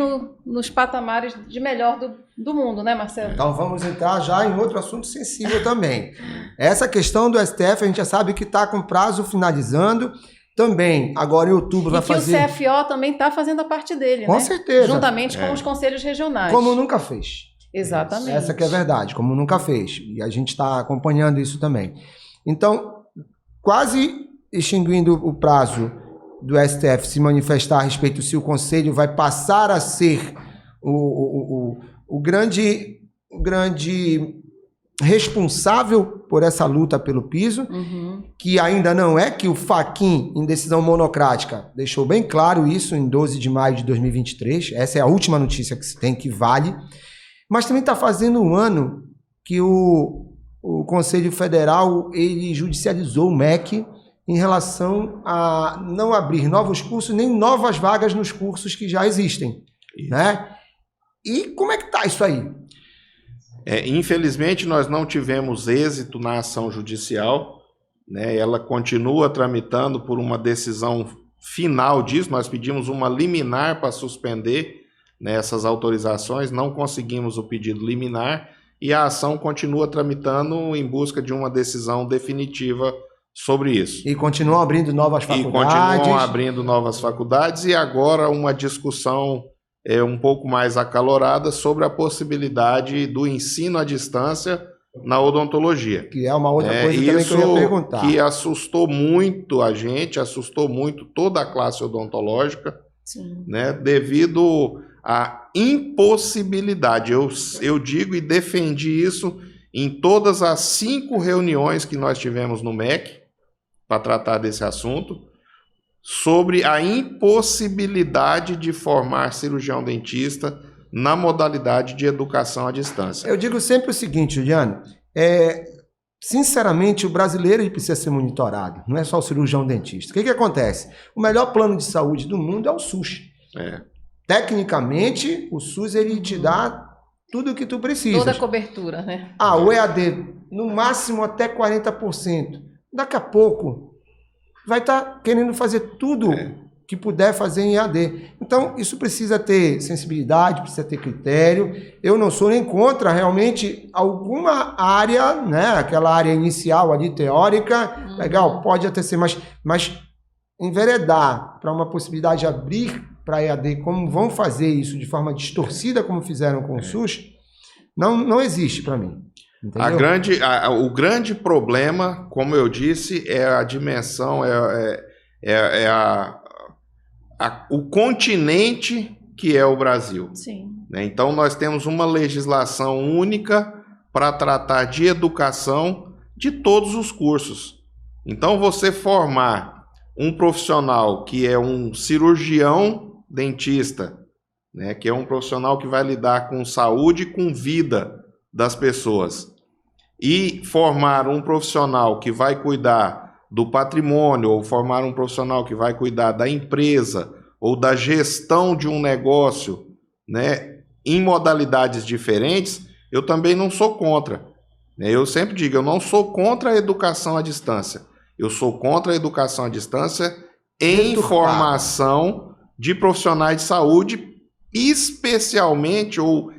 [SPEAKER 2] nos patamares de melhor do mundo, né, Marcelo?
[SPEAKER 1] Então vamos entrar já em outro assunto sensível também. Essa questão do STF, a gente já sabe que está com prazo finalizando. Também, agora em outubro vai fazer...
[SPEAKER 2] E que o CFO também está fazendo a parte dele,
[SPEAKER 1] com
[SPEAKER 2] né?
[SPEAKER 1] certeza.
[SPEAKER 2] Juntamente com os conselhos regionais.
[SPEAKER 1] Como nunca fez.
[SPEAKER 2] Exatamente.
[SPEAKER 1] Essa que é a verdade, como nunca fez. E a gente está acompanhando isso também. Então, quase extinguindo o prazo do STF se manifestar a respeito se o Conselho vai passar a ser o grande responsável por essa luta pelo piso, que ainda não é, que o Fachin, em decisão monocrática, deixou bem claro isso em 12 de maio de 2023. Essa é a última notícia que se tem, que vale. Mas também está fazendo um ano que o Conselho Federal ele judicializou o MEC em relação a não abrir novos cursos, nem novas vagas nos cursos que já existem. Né? E como é que está isso aí?
[SPEAKER 3] Infelizmente, nós não tivemos êxito na ação judicial, né? Ela continua tramitando por uma decisão final disso. Nós pedimos uma liminar para suspender, né, essas autorizações, não conseguimos o pedido liminar e a ação continua tramitando em busca de uma decisão definitiva sobre isso.
[SPEAKER 1] E continuam abrindo novas faculdades.
[SPEAKER 3] E agora uma discussão um pouco mais acalorada sobre a possibilidade do ensino à distância na odontologia.
[SPEAKER 1] Que é uma outra coisa também que eu ia perguntar.
[SPEAKER 3] Que assustou muito a gente, assustou muito toda a classe odontológica, né, devido à impossibilidade. Eu digo e defendi isso em todas as 5 reuniões que nós tivemos no MEC para tratar desse assunto, sobre a impossibilidade de formar cirurgião dentista na modalidade de educação à distância.
[SPEAKER 1] Eu digo sempre o seguinte, Juliano, sinceramente o brasileiro ele precisa ser monitorado, não é só o cirurgião dentista. O que acontece? O melhor plano de saúde do mundo é o SUS. Tecnicamente, o SUS ele te dá tudo o que tu precisa.
[SPEAKER 2] Toda a cobertura, né?
[SPEAKER 1] O EAD, no máximo até 40%. Daqui a pouco vai estar querendo fazer tudo que puder fazer em EAD. Então, isso precisa ter sensibilidade, precisa ter critério. Eu não sou nem contra, realmente, alguma área, né, aquela área inicial ali, teórica, legal, pode até ser, mas enveredar para uma possibilidade de abrir para EAD, como vão fazer isso de forma distorcida, como fizeram com o SUS, não existe para mim.
[SPEAKER 3] O grande problema, como eu disse, é a dimensão, o continente que é o Brasil.
[SPEAKER 2] Sim.
[SPEAKER 3] Então, nós temos uma legislação única para tratar de educação de todos os cursos. Então, você formar um profissional que é um cirurgião dentista, né, que é um profissional que vai lidar com saúde e com vida das pessoas, e formar um profissional que vai cuidar do patrimônio, ou formar um profissional que vai cuidar da empresa ou da gestão de um negócio, né, em modalidades diferentes, eu também não sou contra. Eu sempre digo, eu não sou contra a educação à distância. Eu sou contra a educação à distância em formação de profissionais de saúde, especialmente ou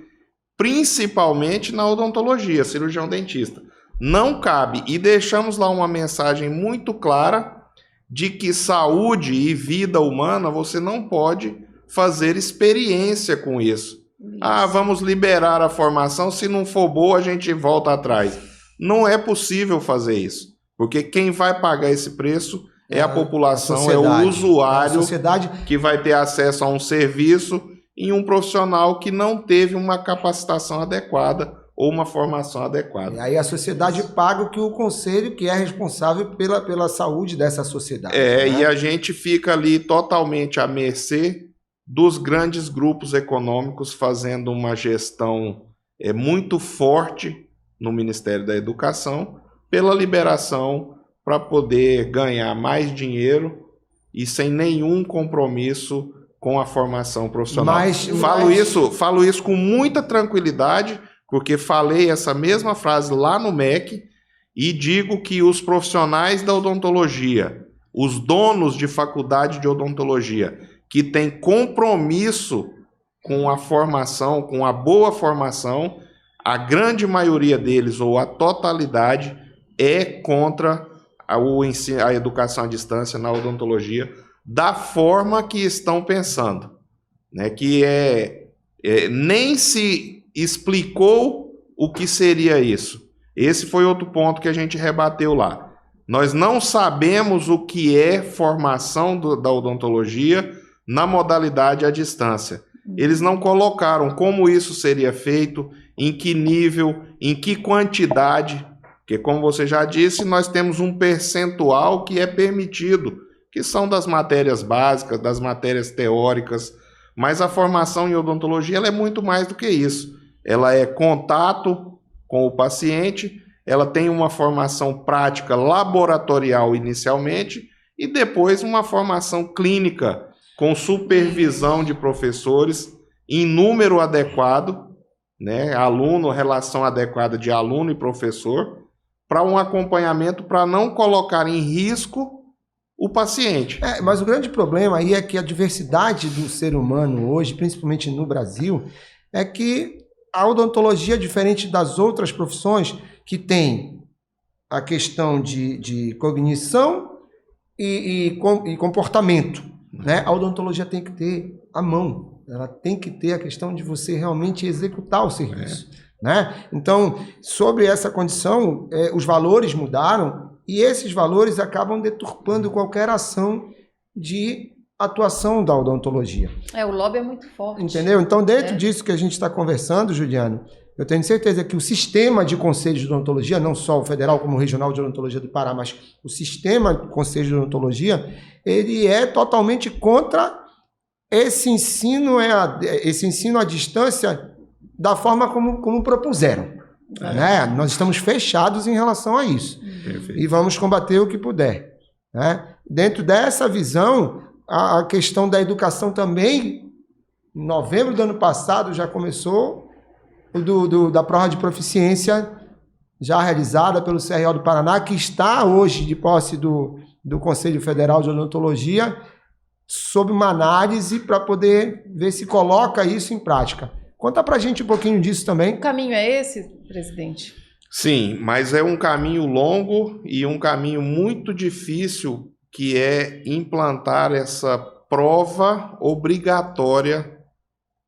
[SPEAKER 3] principalmente na odontologia, cirurgião dentista. Não cabe, e deixamos lá uma mensagem muito clara de que saúde e vida humana você não pode fazer experiência com isso. Vamos liberar a formação, se não for boa a gente volta atrás. Não é possível fazer isso, porque quem vai pagar esse preço é a população, é o usuário que vai ter acesso a um serviço em um profissional que não teve uma capacitação adequada ou uma formação adequada.
[SPEAKER 1] E aí a sociedade paga o que o conselho, que é responsável pela saúde dessa sociedade. Né?
[SPEAKER 3] E a gente fica ali totalmente à mercê dos grandes grupos econômicos fazendo uma gestão muito forte no Ministério da Educação pela liberação para poder ganhar mais dinheiro e sem nenhum compromisso com a formação profissional. Falo isso com muita tranquilidade, porque falei essa mesma frase lá no MEC e digo que os profissionais da odontologia, os donos de faculdade de odontologia, que tem compromisso com a formação, com a boa formação, a grande maioria deles, ou a totalidade, é contra a educação à distância na odontologia, da forma que estão pensando, né? Que nem se explicou o que seria isso. Esse foi outro ponto que a gente rebateu lá. Nós não sabemos o que é formação da odontologia na modalidade à distância. Eles não colocaram como isso seria feito, em que nível, em que quantidade, porque, como você já disse, nós temos um percentual que é permitido, que são das matérias básicas, das matérias teóricas, mas a formação em odontologia ela é muito mais do que isso. Ela é contato com o paciente, ela tem uma formação prática laboratorial inicialmente e depois uma formação clínica com supervisão de professores em número adequado, né, aluno, relação adequada de aluno e professor, para um acompanhamento para não colocar em risco o paciente.
[SPEAKER 1] Mas o grande problema aí é que a diversidade do ser humano hoje, principalmente no Brasil, é que a odontologia, diferente das outras profissões, que tem a questão de cognição e comportamento, né? A odontologia tem que ter a mão, ela tem que ter a questão de você realmente executar o serviço, né? Então, sobre essa condição, os valores mudaram e esses valores acabam deturpando qualquer ação de atuação da odontologia.
[SPEAKER 2] O lobby é muito forte.
[SPEAKER 1] Entendeu? Então, dentro disso que a gente está conversando, Juliano, eu tenho certeza que o sistema de conselhos de odontologia, não só o federal como o regional de odontologia do Pará, mas o sistema de conselhos de odontologia, ele é totalmente contra esse ensino à distância da forma como propuseram. Né? Nós estamos fechados em relação a isso.
[SPEAKER 3] Perfeito.
[SPEAKER 1] E vamos combater o que puder. Né? Dentro dessa visão, a questão da educação também, em novembro do ano passado, já começou da prova de proficiência já realizada pelo CRO do Paraná, que está hoje de posse do Conselho Federal de Odontologia, sob uma análise para poder ver se coloca isso em prática. Conta para a gente um pouquinho disso também.
[SPEAKER 2] O caminho é esse, presidente?
[SPEAKER 3] Sim, mas é um caminho longo e um caminho muito difícil, que é implantar essa prova obrigatória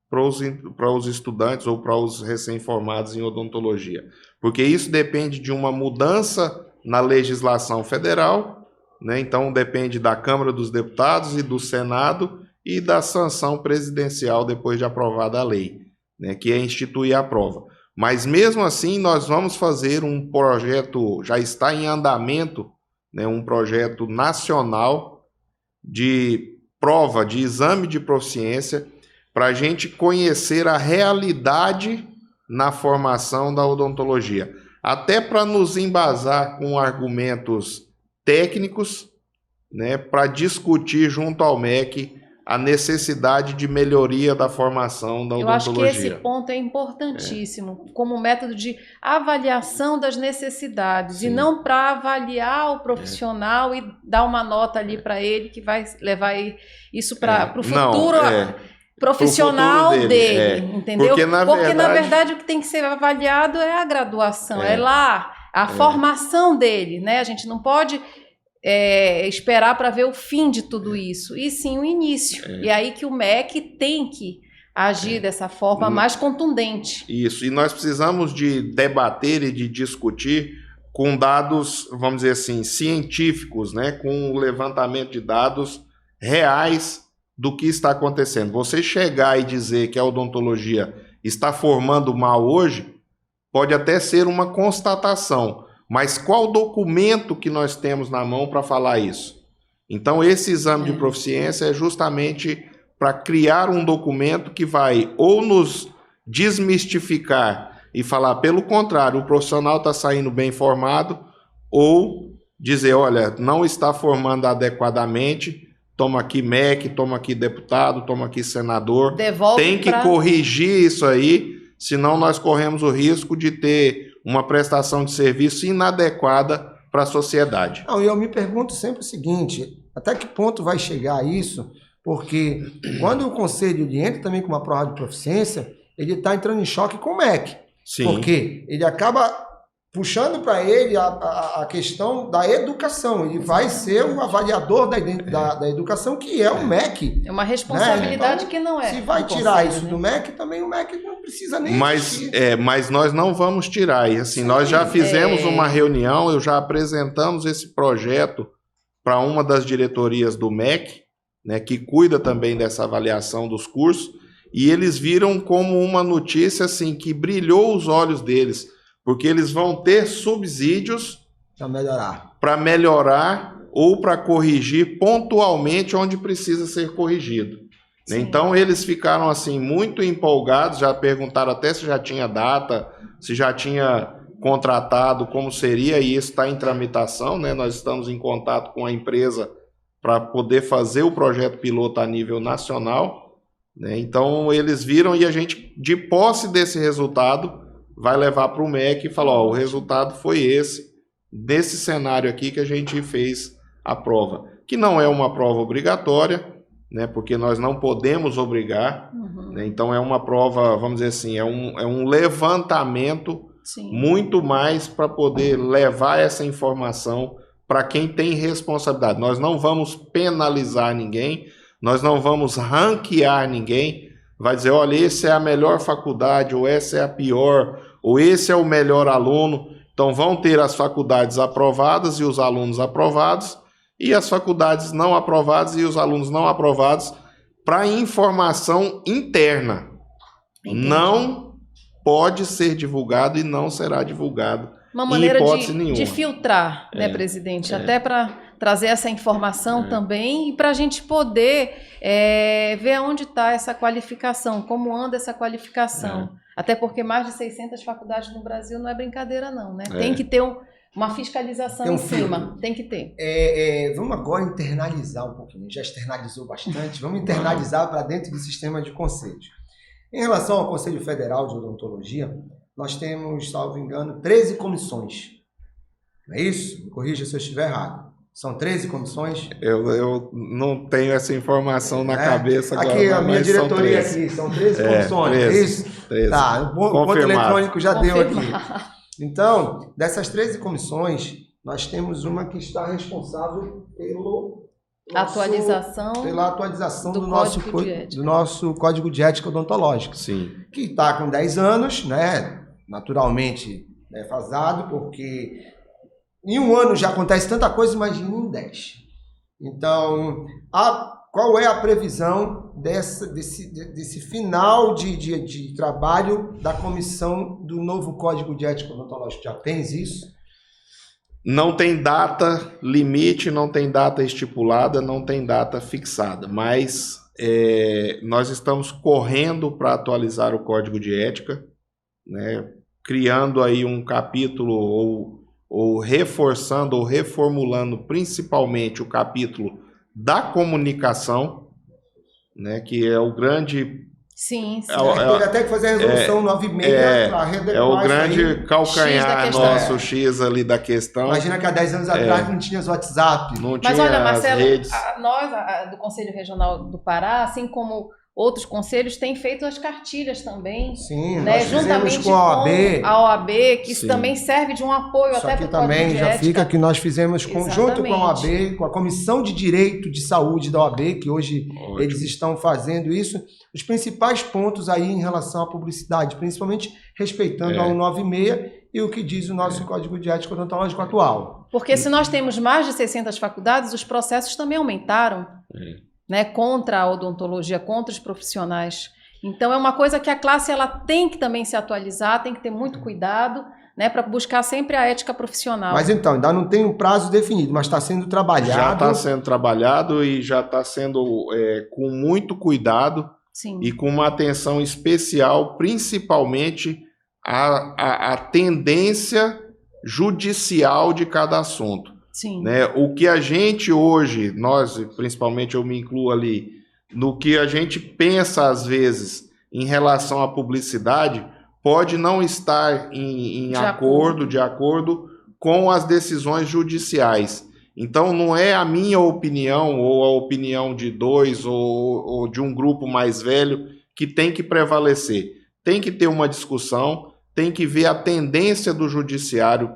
[SPEAKER 3] para os estudantes ou para os recém-formados em odontologia. Porque isso depende de uma mudança na legislação federal, né? Então depende da Câmara dos Deputados e do Senado e da sanção presidencial depois de aprovada a lei, né? Que é instituir a prova. Mas mesmo assim nós vamos fazer um projeto, já está em andamento, né? Um projeto nacional de prova, de exame de proficiência, para a gente conhecer a realidade na formação da odontologia. Até para nos embasar com argumentos técnicos, né, para discutir junto ao MEC a necessidade de melhoria da formação da odontologia.
[SPEAKER 2] Eu acho que esse ponto é importantíssimo, como método de avaliação das necessidades,
[SPEAKER 3] Sim.
[SPEAKER 2] e não para avaliar o profissional e dar uma nota ali para ele que vai levar isso para o futuro profissional dele, entendeu?
[SPEAKER 3] Porque na
[SPEAKER 2] verdade o que tem que ser avaliado é a graduação, é lá a formação dele, né? A gente não pode esperar para ver o fim de tudo isso, e sim o início. E aí que o MEC tem que agir dessa forma mais contundente.
[SPEAKER 3] Isso, e nós precisamos de debater e de discutir com dados, vamos dizer assim, científicos, né? Com o levantamento de dados reais do que está acontecendo. Você chegar e dizer que a odontologia está formando mal hoje, pode até ser uma constatação, mas qual documento que nós temos na mão para falar isso? Então, esse exame de proficiência é justamente para criar um documento que vai ou nos desmistificar e falar, pelo contrário, o profissional está saindo bem formado, ou dizer, olha, não está formando adequadamente, toma aqui MEC, toma aqui deputado, toma aqui senador. Tem que corrigir isso aí, senão nós corremos o risco de ter uma prestação de serviço inadequada para a sociedade.
[SPEAKER 1] Não, eu me pergunto sempre o seguinte, até que ponto vai chegar isso Porque quando o conselho ele entra também com uma prova de proficiência, ele está entrando em choque com o MEC.
[SPEAKER 3] Sim.
[SPEAKER 1] Porque ele acaba puxando para ele a questão da educação. Ele vai ser o avaliador da educação, que é o MEC.
[SPEAKER 2] É uma responsabilidade,
[SPEAKER 1] né? Então,
[SPEAKER 2] que não é.
[SPEAKER 1] se vai tirar isso do MEC, também o MEC não precisa nem existir.
[SPEAKER 3] Mas nós não vamos tirar. E assim, nós já fizemos uma reunião, eu já apresentamos esse projeto para uma das diretorias do MEC, né, que cuida também dessa avaliação dos cursos, e eles viram como uma notícia assim, que brilhou os olhos deles, porque eles vão ter subsídios para melhorar ou para corrigir pontualmente onde precisa ser corrigido. Sim. Então eles ficaram assim muito empolgados, já perguntaram até se já tinha data, se já tinha contratado, como seria, e isso está em tramitação, né? Nós estamos em contato com a empresa para poder fazer o projeto piloto a nível nacional, né? Então eles viram, e a gente, de posse desse resultado, vai levar para o MEC e falar, ó, o resultado foi esse, desse cenário aqui que a gente fez a prova, que não é uma prova obrigatória, né, porque nós não podemos obrigar, né, então é uma prova, vamos dizer assim, é um levantamento. Sim. Muito mais para poder levar essa informação para quem tem responsabilidade. Nós não vamos penalizar ninguém, nós não vamos ranquear ninguém, vai dizer, olha, esse é a melhor faculdade, ou essa é a pior, ou esse é o melhor aluno. Então vão ter as faculdades aprovadas e os alunos aprovados, e as faculdades não aprovadas e os alunos não aprovados, para informação interna. Entendi. Não pode ser divulgado e não será divulgado.
[SPEAKER 2] Uma maneira de filtrar, né, presidente? Até para trazer essa informação também, e para a gente poder ver onde está essa qualificação, como anda essa qualificação. Até porque mais de 600 faculdades no Brasil não é brincadeira não, né? Tem que ter uma fiscalização em cima, tem que ter.
[SPEAKER 1] Vamos agora internalizar um pouquinho, já externalizou bastante, vamos internalizar para dentro do sistema de conselhos. Em relação ao Conselho Federal de Odontologia, nós temos, salvo engano, 13 comissões. Não é isso? Me corrija se eu estiver errado. São 13 comissões?
[SPEAKER 3] Eu não tenho essa informação na cabeça agora.
[SPEAKER 1] Aqui, a minha diretoria aqui, são 13 comissões, 13, é isso? 13. Tá, o ponto eletrônico já deu aqui. Então, dessas 13 comissões, nós temos uma que está responsável pela atualização do nosso Código de Ética Odontológica.
[SPEAKER 3] Sim.
[SPEAKER 1] Que está com 10 anos, né? Naturalmente defasado, porque em um ano já acontece tanta coisa, imagina em 10. Então, qual é a previsão desse final de trabalho da comissão do novo Código de Ética Odontológica? Já tens isso?
[SPEAKER 3] Não tem data limite, não tem data estipulada, não tem data fixada, mas nós estamos correndo para atualizar o Código de Ética, né, criando aí um capítulo ou reforçando ou reformulando principalmente o capítulo da comunicação, né, que é o grande...
[SPEAKER 2] Sim.
[SPEAKER 1] Ele até que fazer a resolução 96 para readequar.
[SPEAKER 3] É o grande calcanhar nosso X ali da questão.
[SPEAKER 1] Imagina que há 10 anos atrás não tinha WhatsApp.
[SPEAKER 2] Mas olha, Marcelo, nós do Conselho Regional do Pará, assim como outros conselhos, têm feito as cartilhas também.
[SPEAKER 1] Sim,
[SPEAKER 2] né,
[SPEAKER 1] nós
[SPEAKER 2] juntamente
[SPEAKER 1] com a OAB,
[SPEAKER 2] que isso também serve de um apoio até para o Código
[SPEAKER 1] também
[SPEAKER 2] de
[SPEAKER 1] já
[SPEAKER 2] Ética.
[SPEAKER 1] Fica que nós fizemos junto com a OAB, com a Comissão de Direito de Saúde da OAB, que hoje eles estão fazendo isso, os principais pontos aí em relação à publicidade, principalmente respeitando a 196 e o que diz o nosso Código de Ética Odontológico atual.
[SPEAKER 2] Porque se nós temos mais de 600 faculdades, os processos também aumentaram. Né, contra a odontologia, contra os profissionais. Então é uma coisa que a classe ela tem que também se atualizar, tem que ter muito cuidado, né, para buscar sempre a ética profissional.
[SPEAKER 1] Mas então, ainda não tem um prazo definido, mas está sendo trabalhado.
[SPEAKER 3] Já está sendo trabalhado e já está sendo com muito cuidado.
[SPEAKER 2] Sim.
[SPEAKER 3] E com uma atenção especial, principalmente a tendência judicial de cada assunto.
[SPEAKER 2] Sim.
[SPEAKER 3] Né? O que a gente hoje, nós, principalmente eu me incluo ali, no que a gente pensa às vezes em relação à publicidade, pode não estar de acordo com as decisões judiciais. Então, não é a minha opinião ou a opinião de dois ou de um grupo mais velho que tem que prevalecer. Tem que ter uma discussão, tem que ver a tendência do judiciário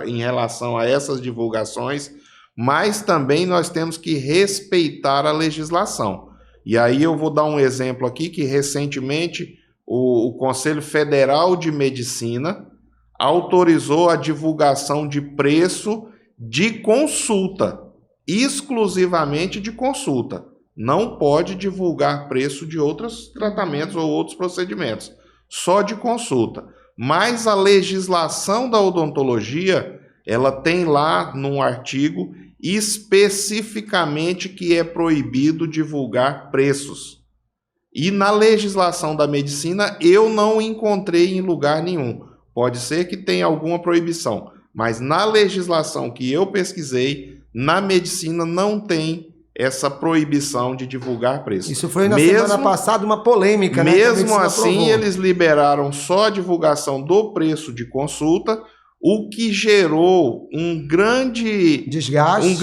[SPEAKER 3] em relação a essas divulgações, mas também nós temos que respeitar a legislação. E aí eu vou dar um exemplo aqui que recentemente o Conselho Federal de Medicina autorizou a divulgação de preço de consulta, exclusivamente de consulta. Não pode divulgar preço de outros tratamentos ou outros procedimentos, só de consulta. Mas a legislação da odontologia, ela tem lá num artigo especificamente que é proibido divulgar preços. E na legislação da medicina eu não encontrei em lugar nenhum. Pode ser que tenha alguma proibição, mas na legislação que eu pesquisei, na medicina não tem essa proibição de divulgar preço.
[SPEAKER 1] Isso foi na semana passada uma polêmica, né?
[SPEAKER 3] Mesmo assim, eles liberaram só a divulgação do preço de consulta, o que gerou um grande
[SPEAKER 1] desgaste,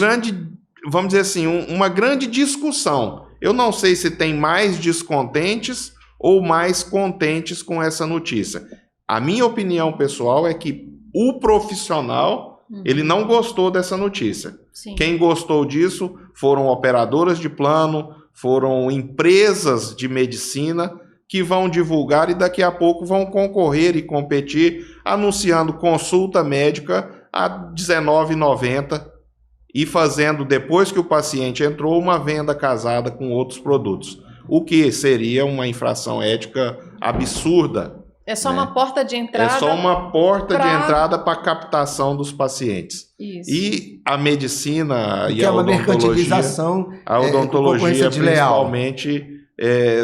[SPEAKER 3] vamos dizer assim, uma grande discussão. Eu não sei se tem mais descontentes ou mais contentes com essa notícia. A minha opinião pessoal é que o profissional, ele não gostou dessa notícia.
[SPEAKER 2] Sim.
[SPEAKER 3] Quem gostou disso foram operadoras de plano, foram empresas de medicina que vão divulgar e daqui a pouco vão concorrer e competir anunciando consulta médica a R$19,90 e fazendo, depois que o paciente entrou, uma venda casada com outros produtos, o que seria uma infração ética absurda.
[SPEAKER 2] É só uma porta de entrada.
[SPEAKER 3] É só uma porta de entrada para a captação dos pacientes.
[SPEAKER 2] Isso.
[SPEAKER 3] E a medicina e
[SPEAKER 1] é
[SPEAKER 3] a
[SPEAKER 1] uma
[SPEAKER 3] odontologia,
[SPEAKER 1] mercantilização,
[SPEAKER 3] a odontologia
[SPEAKER 1] desleal.
[SPEAKER 3] principalmente,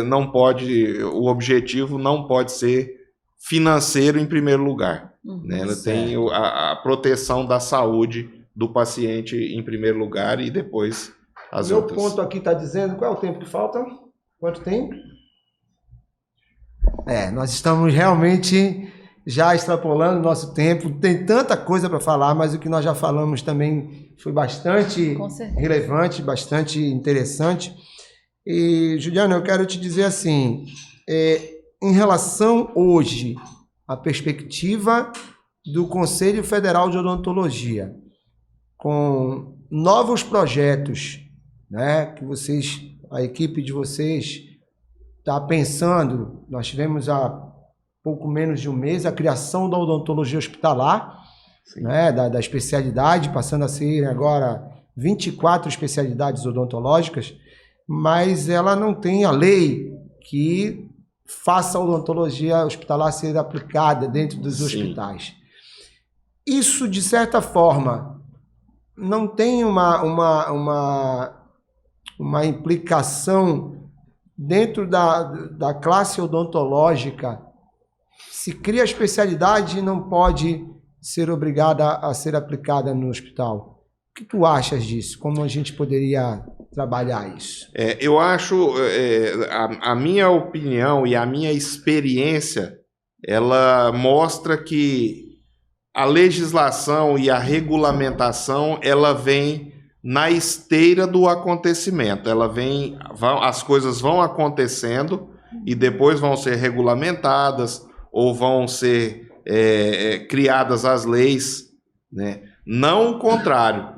[SPEAKER 3] não pode, o objetivo não pode ser financeiro em primeiro lugar. Né? Ela tem a proteção da saúde do paciente em primeiro lugar e depois as outras.
[SPEAKER 1] Meu ponto aqui está dizendo, qual é o tempo que falta? Quanto tempo? Nós estamos realmente já extrapolando o nosso tempo. Tem tanta coisa para falar, mas o que nós já falamos também foi bastante relevante, bastante interessante. E, Juliano, eu quero te dizer assim, em relação hoje à perspectiva do Conselho Federal de Odontologia, com novos projetos, né, que vocês, a equipe de vocês está pensando. Nós tivemos há pouco menos de um mês a criação da odontologia hospitalar, né, da especialidade, passando a ser agora 24 especialidades odontológicas, mas ela não tem a lei que faça a odontologia hospitalar ser aplicada dentro dos hospitais. Isso, de certa forma, não tem uma implicação dentro da classe odontológica. Se cria a especialidade e não pode ser obrigada a ser aplicada no hospital. O que tu achas disso? Como a gente poderia trabalhar isso?
[SPEAKER 3] Eu acho, a minha opinião e a minha experiência, ela mostra que a legislação e a regulamentação, ela vem na esteira do acontecimento. As coisas vão acontecendo e depois vão ser regulamentadas ou vão ser criadas as leis, né? Não o contrário.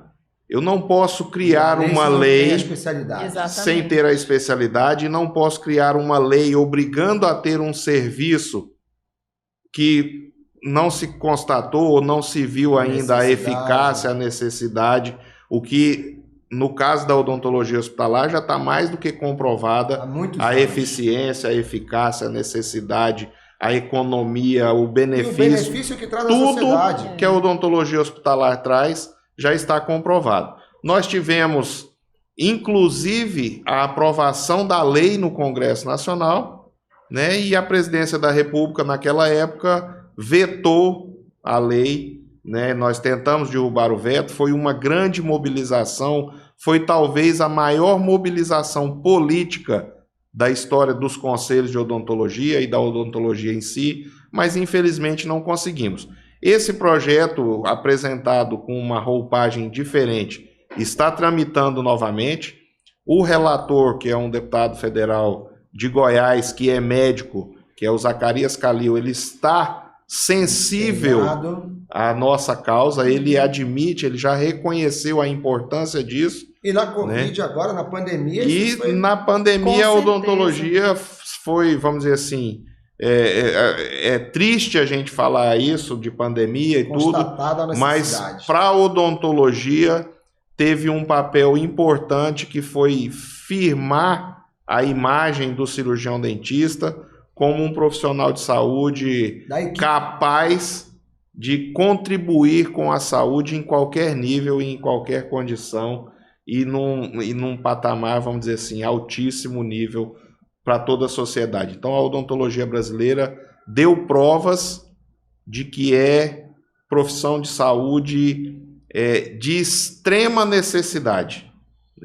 [SPEAKER 3] Eu não posso criar uma lei sem ter a especialidade e não posso criar uma lei obrigando a ter um serviço que não se constatou ou não se viu ainda a eficácia, a necessidade, o que, no caso da odontologia hospitalar, já está mais do que comprovada a eficiência, a eficácia, a necessidade, a economia, o benefício
[SPEAKER 1] que traz à sociedade.
[SPEAKER 3] Tudo que a odontologia hospitalar traz já está comprovado. Nós tivemos, inclusive, a aprovação da lei no Congresso Nacional, né? E a Presidência da República, naquela época, vetou a lei, né? Nós tentamos derrubar o veto, foi uma grande mobilização, foi talvez a maior mobilização política da história dos conselhos de odontologia e da odontologia em si, mas infelizmente não conseguimos. Esse projeto, apresentado com uma roupagem diferente, está tramitando novamente. O relator, que é um deputado federal de Goiás, que é médico, que é o Zacarias Calil, ele está sensível à nossa causa, ele admite, ele já reconheceu a importância disso.
[SPEAKER 1] E na Covid, agora, na pandemia...
[SPEAKER 3] Na pandemia, a odontologia foi, vamos dizer assim, é triste a gente falar isso de pandemia e tudo, mas para a odontologia teve um papel importante que foi firmar a imagem do cirurgião dentista como um profissional de saúde capaz de contribuir com a saúde em qualquer nível e em qualquer condição e num patamar, vamos dizer assim, altíssimo nível para toda a sociedade. Então, a odontologia brasileira deu provas de que é profissão de saúde de extrema necessidade.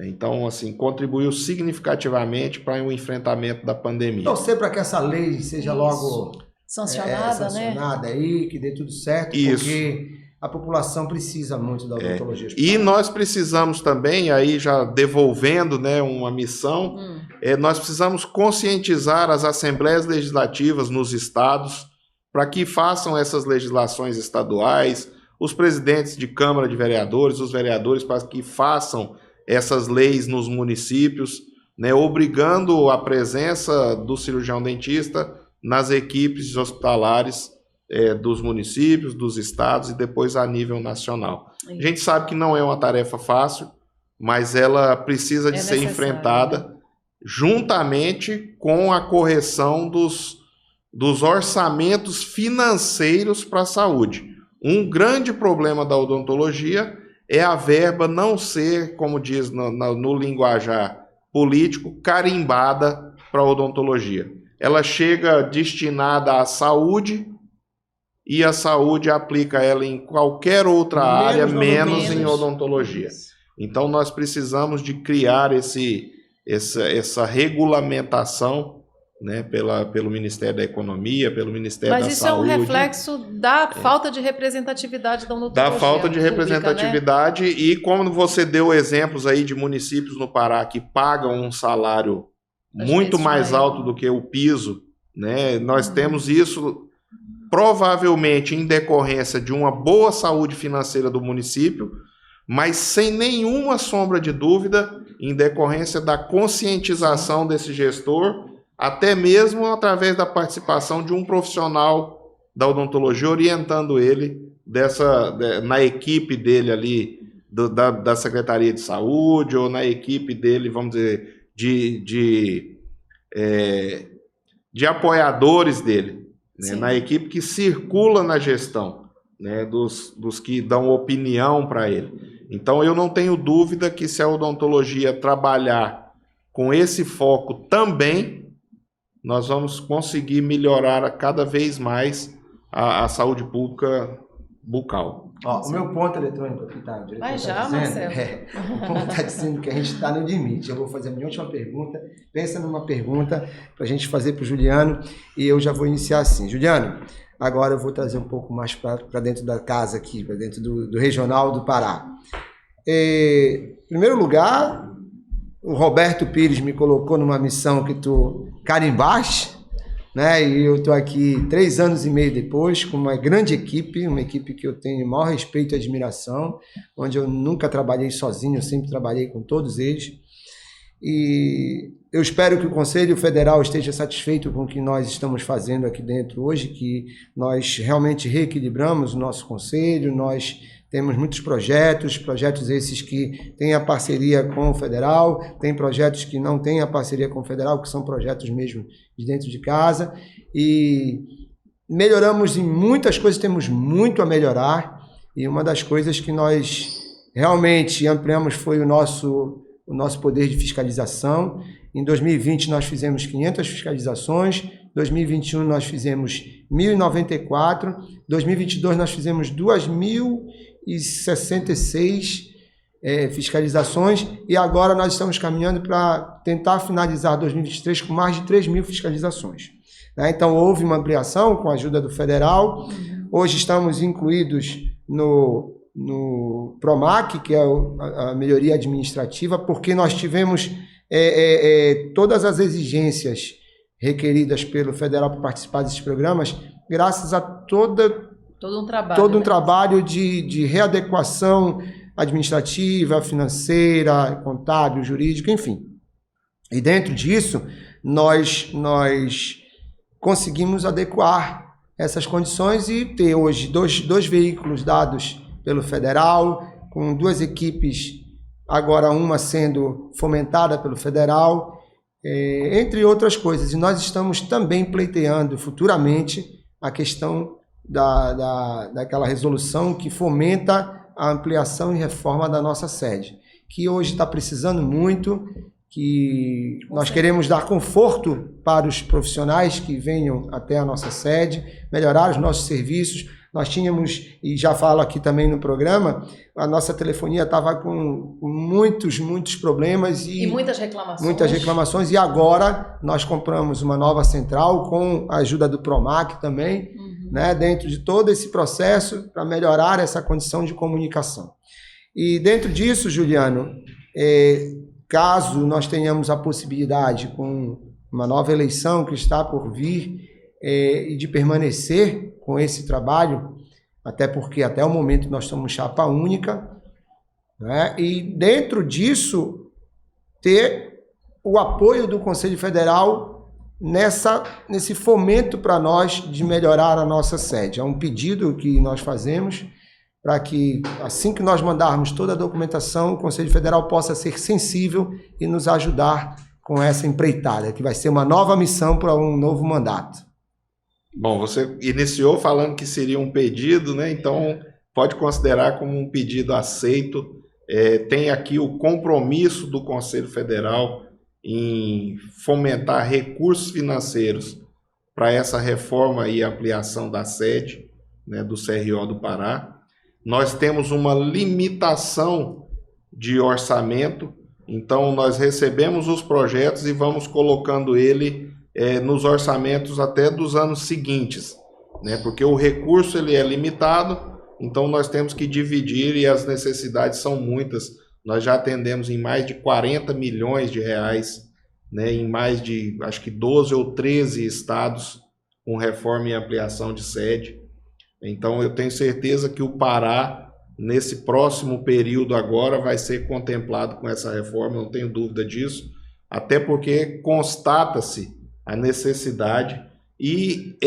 [SPEAKER 3] Então, assim, contribuiu significativamente para o enfrentamento da pandemia.
[SPEAKER 1] Torcer para que essa lei seja logo
[SPEAKER 2] sancionada,
[SPEAKER 1] aí, que dê tudo certo, porque a população precisa muito da odontologia.
[SPEAKER 3] E nós precisamos também, aí já devolvendo, né, uma missão, nós precisamos conscientizar as assembleias legislativas nos estados para que façam essas legislações estaduais, os presidentes de Câmara de Vereadores, os vereadores, para que façam essas leis nos municípios, né, obrigando a presença do cirurgião dentista nas equipes hospitalares dos municípios, dos estados e depois a nível nacional. A gente sabe que não é uma tarefa fácil, mas ela precisa de ser enfrentada juntamente com a correção dos orçamentos financeiros para a saúde. Um grande problema da odontologia é a verba não ser, como diz no linguajar político, carimbada para a odontologia. Ela chega destinada à saúde e a saúde aplica ela em qualquer outra área, menos em odontologia. Então, nós precisamos de criar essa regulamentação, né, pelo Ministério da Economia, pelo Ministério da Saúde.
[SPEAKER 2] Mas isso é um reflexo da falta de representatividade da odontologia.
[SPEAKER 3] Da falta de representatividade, né? E como você deu exemplos aí de municípios no Pará que pagam um salário muito mais alto do que o piso, né? Nós temos isso provavelmente em decorrência de uma boa saúde financeira do município, mas sem nenhuma sombra de dúvida em decorrência da conscientização desse gestor, até mesmo através da participação de um profissional da odontologia, orientando ele na equipe dele ali, da Secretaria de Saúde, ou na equipe dele, vamos dizer, de apoiadores dele, né? Na equipe que circula na gestão, né? dos que dão opinião para ele. Então, eu não tenho dúvida que se a odontologia trabalhar com esse foco também, nós vamos conseguir melhorar cada vez mais a saúde pública bucal.
[SPEAKER 1] O meu ponto eletrônico aqui está...
[SPEAKER 2] Vai já, Marcelo.
[SPEAKER 1] O ponto está dizendo que a gente está no limite. Eu vou fazer a minha última pergunta. Pensa numa pergunta para a gente fazer para o Juliano e eu já vou iniciar assim. Juliano, agora eu vou trazer um pouco mais para dentro da casa aqui, para dentro do regional do Pará. Em primeiro lugar, o Roberto Pires me colocou numa missão que tu carimbaste, né? E eu estou aqui 3 anos e meio depois com uma grande equipe, uma equipe que eu tenho o maior respeito e admiração, onde eu nunca trabalhei sozinho, eu sempre trabalhei com todos eles. E eu espero que o Conselho Federal esteja satisfeito com o que nós estamos fazendo aqui dentro hoje, que nós realmente reequilibramos o nosso Conselho, nós temos muitos projetos esses que têm a parceria com o Federal, tem projetos que não têm a parceria com o Federal, que são projetos mesmo de dentro de casa, e melhoramos em muitas coisas, temos muito a melhorar, e uma das coisas que nós realmente ampliamos foi o nosso poder de fiscalização. Em 2020 nós fizemos 500 fiscalizações, 2021 nós fizemos 1.094, 2022 nós fizemos 2.066 fiscalizações, e agora nós estamos caminhando para tentar finalizar 2023 com mais de 3.000 fiscalizações. Então houve uma ampliação com a ajuda do Federal, Hoje estamos incluídos no PROMAC, que é a melhoria administrativa, porque nós tivemos todas as exigências requeridas pelo federal para participar desses programas, graças a todo um trabalho de readequação administrativa, financeira, contábil, jurídica, enfim. E dentro disso, nós conseguimos adequar essas condições e ter hoje dois veículos dados pelo federal, com 2 equipes, agora uma sendo fomentada pelo federal, entre outras coisas. E nós estamos também pleiteando futuramente a questão daquela resolução que fomenta a ampliação e reforma da nossa sede, que hoje está precisando muito, que nós queremos dar conforto para os profissionais que venham até a nossa sede, melhorar os nossos serviços. Nós tínhamos, e já falo aqui também no programa, a nossa telefonia estava com muitos problemas e muitas reclamações. E agora nós compramos uma nova central com a ajuda do PROMAC também, né, dentro de todo esse processo para melhorar essa condição de comunicação. E dentro disso, Juliano, caso nós tenhamos a possibilidade, com uma nova eleição que está por vir, e de permanecer com esse trabalho, até porque até o momento nós somos chapa única, né? E dentro disso ter o apoio do Conselho Federal nesse fomento para nós de melhorar a nossa sede. É um pedido que nós fazemos para que, assim que nós mandarmos toda a documentação, o Conselho Federal possa ser sensível e nos ajudar com essa empreitada, que vai ser uma nova missão para um novo mandato.
[SPEAKER 3] Bom, você iniciou falando que seria um pedido, né? Então pode considerar como um pedido aceito. Tem aqui o compromisso do Conselho Federal em fomentar recursos financeiros para essa reforma e ampliação da sede, né, do CRO do Pará. Nós temos uma limitação de orçamento, então nós recebemos os projetos e vamos colocando ele nos orçamentos até dos anos seguintes, né? Porque o recurso ele é limitado, então nós temos que dividir e as necessidades são muitas. Nós já atendemos em mais de 40 milhões de reais, né, em mais de, acho que 12 ou 13 estados com reforma e ampliação de sede. Então eu tenho certeza que o Pará, nesse próximo período agora, vai ser contemplado com essa reforma, não tenho dúvida disso, até porque constata-se a necessidade e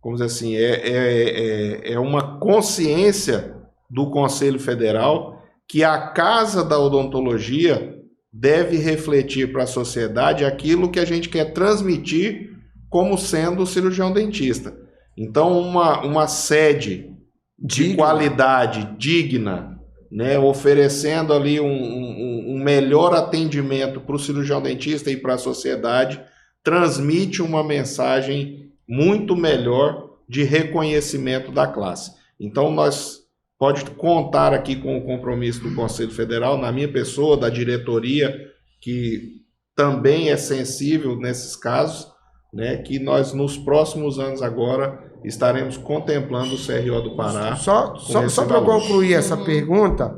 [SPEAKER 3] vamos dizer assim, é uma consciência do Conselho Federal que a Casa da Odontologia deve refletir para a sociedade aquilo que a gente quer transmitir como sendo o cirurgião dentista. Então, uma sede de qualidade digna, né, oferecendo ali um melhor atendimento para o cirurgião dentista e para a sociedade, transmite uma mensagem muito melhor de reconhecimento da classe. Então, nós pode contar aqui com o compromisso do Conselho Federal, na minha pessoa, da diretoria, que também é sensível nesses casos, né, que nós, nos próximos anos agora, estaremos contemplando o CRO do Pará. Só
[SPEAKER 1] para concluir essa pergunta,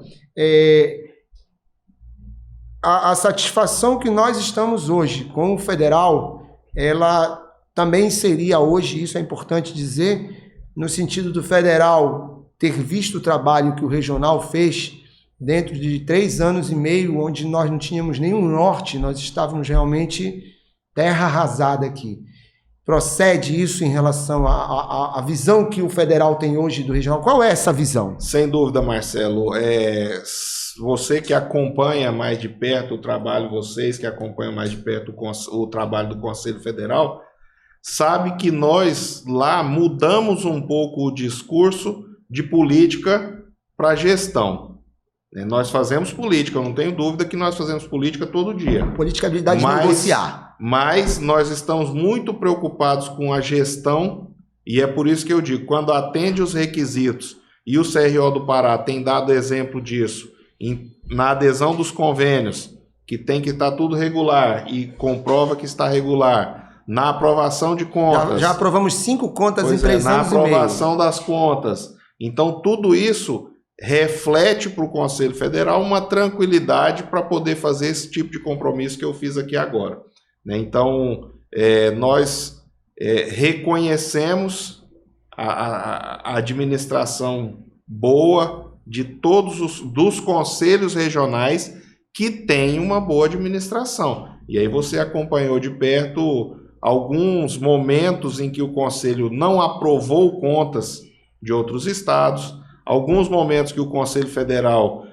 [SPEAKER 1] a satisfação que nós estamos hoje com o federal, ela também seria hoje, isso é importante dizer, no sentido do federal ter visto o trabalho que o regional fez dentro de 3 anos e meio, onde nós não tínhamos nenhum norte, nós estávamos realmente terra arrasada aqui. Procede isso em relação à visão que o federal tem hoje do regional? Qual é essa visão?
[SPEAKER 3] Sem dúvida, Marcelo. Você que acompanha mais de perto o trabalho, vocês que acompanham mais de perto o trabalho do Conselho Federal, sabe que nós lá mudamos um pouco o discurso de política para gestão. Nós fazemos política, eu não tenho dúvida que nós fazemos política todo dia.
[SPEAKER 1] Política é habilidade de negociar.
[SPEAKER 3] Mas nós estamos muito preocupados com a gestão e é por isso que eu digo, quando atende os requisitos, e o CRO do Pará tem dado exemplo disso, na adesão dos convênios, que tem que estar tudo regular e comprova que está regular, na aprovação de contas.
[SPEAKER 1] Já aprovamos 5 contas em 3
[SPEAKER 3] na
[SPEAKER 1] anos e meio.
[SPEAKER 3] Na aprovação das contas. Então, tudo isso reflete para o Conselho Federal uma tranquilidade para poder fazer esse tipo de compromisso que eu fiz aqui agora. Né? Então, nós reconhecemos a administração boa de todos dos conselhos regionais que têm uma boa administração. E aí você acompanhou de perto alguns momentos em que o Conselho não aprovou contas de outros estados, alguns momentos que o Conselho Federal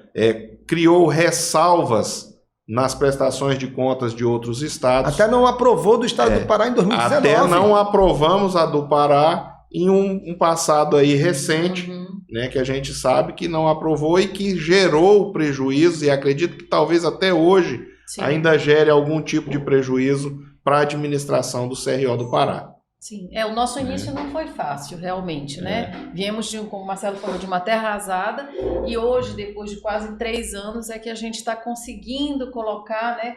[SPEAKER 3] criou ressalvas nas prestações de contas de outros estados.
[SPEAKER 1] Até não aprovou do estado do Pará em 2019.
[SPEAKER 3] Até não aprovamos a do Pará em um passado aí recente, né, que a gente sabe que não aprovou e que gerou prejuízo, e acredito que talvez até hoje ainda gere algum tipo de prejuízo para a administração do CRO do Pará.
[SPEAKER 2] Sim, o nosso início não foi fácil, realmente, né? Viemos, como o Marcelo falou, de uma terra arrasada, e hoje, depois de quase 3 anos, é que a gente está conseguindo colocar, né?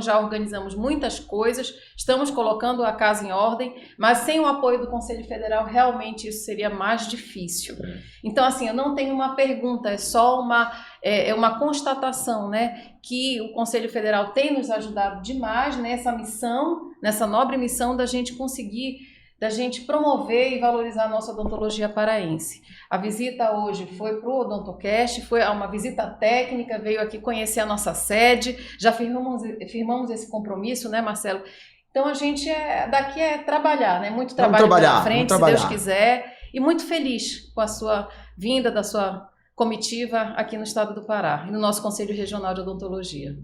[SPEAKER 2] Já organizamos muitas coisas, estamos colocando a casa em ordem, mas sem o apoio do Conselho Federal, realmente isso seria mais difícil. Então, assim, eu não tenho uma pergunta, é só uma constatação, né? Que o Conselho Federal tem nos ajudado demais nessa missão, nessa nobre missão da gente conseguir, da gente promover e valorizar a nossa odontologia paraense. A visita hoje foi para o Odontocast, foi uma visita técnica, veio aqui conhecer a nossa sede, já firmamos esse compromisso, né, Marcelo? Então a gente daqui é trabalhar, né? Muito trabalho pela frente, se Deus quiser, e muito feliz com a sua vinda, da sua comitiva aqui no estado do Pará, e no nosso Conselho Regional de Odontologia.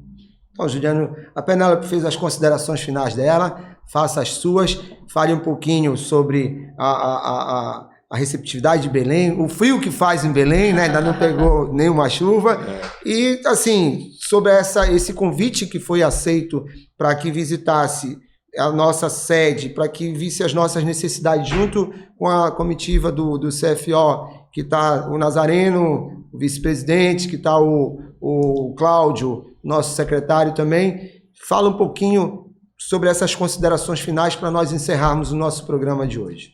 [SPEAKER 1] Então, Juliano, a Penélope fez as considerações finais dela, faça as suas, fale um pouquinho sobre a receptividade de Belém, o frio que faz em Belém, né? Ainda não pegou nenhuma chuva, e assim, sobre esse convite que foi aceito para que visitasse a nossa sede, para que visse as nossas necessidades junto com a comitiva do CFO, que está o Nazareno, o vice-presidente, que está o Cláudio, nosso secretário também. Fala um pouquinho sobre essas considerações finais para nós encerrarmos o nosso programa de hoje.